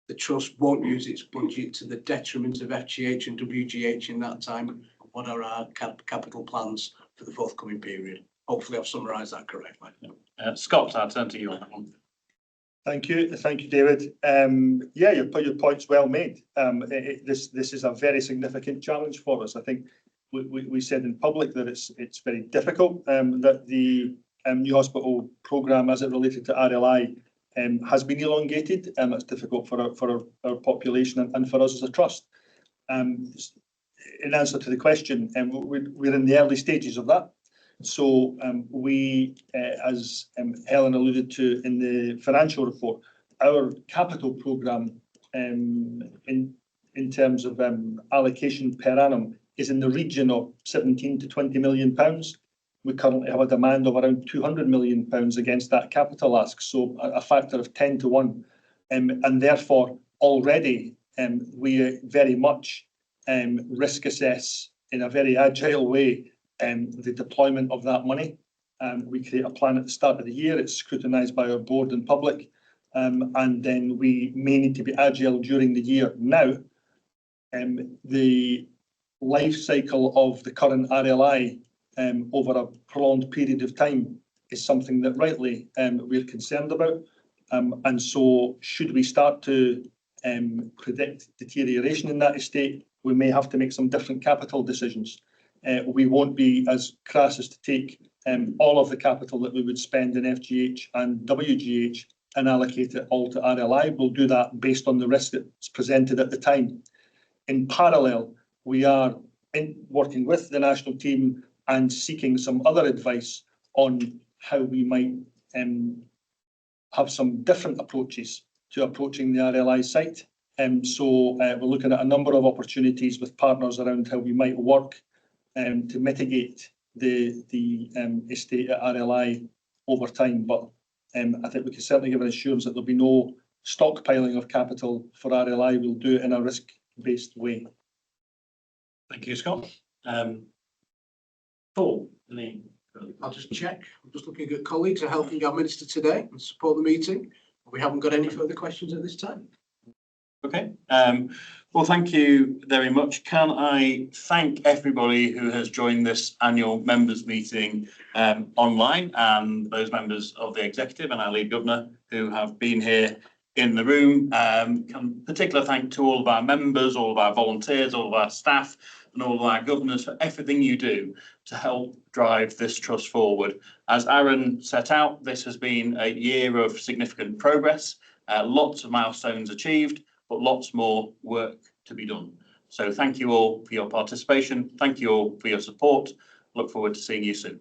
the Trust won't use its budget to the detriment of FGH and WGH in that time. What are our capital plans for the forthcoming period? Hopefully I've summarised that correctly. Scott, I'll turn to you on that one. Thank you, David. Yeah, your point's well made. This is a very significant challenge for us. I think we said in public that it's very difficult, that the new hospital programme as it related to RLI has been elongated. It's difficult for our population and for us as a trust. In answer to the question, we're in the early stages of that. So we, as Helen alluded to in the financial report, our capital programme in terms of allocation per annum is in the region of 17 to 20 million pounds. We currently have a demand of around 200 million pounds against that capital ask, so a factor of 10 to 1. And therefore, already we very much risk assess in a very agile way the deployment of that money. We create a plan at the start of the year, it's scrutinised by our board and public, and then we may need to be agile during the year. Now, the life cycle of the current RLI over a prolonged period of time is something that rightly we're concerned about. And so should we start to predict deterioration in that estate, we may have to make some different capital decisions. We won't be as crass as to take all of the capital that we would spend in FGH and WGH and allocate it all to RLI. We'll do that based on the risk that's presented at the time. In parallel, we are in working with the national team and seeking some other advice on how we might have some different approaches to approaching the RLI site. So we're looking at a number of opportunities with partners around how we might work to mitigate the estate at RLI over time. But I think we can certainly give an assurance that there'll be no stockpiling of capital for RLI. We'll do it in a risk-based way. Thank you, Scott. Paul, any? I'll just check. I'm just looking at colleagues are helping our minister today and support the meeting. We haven't got any further questions at this time. Okay. Well, thank you very much. Can I thank everybody who has joined this annual members meeting online, and those members of the executive and our lead governor who have been here in the room. Particular thank to all of our members, all of our volunteers, all of our staff, and all of our governors for everything you do to help drive this trust forward. As Aaron set out, this has been a year of significant progress, lots of milestones achieved, but lots more work to be done. So thank you all for your participation. Thank you all for your support. Look forward to seeing you soon.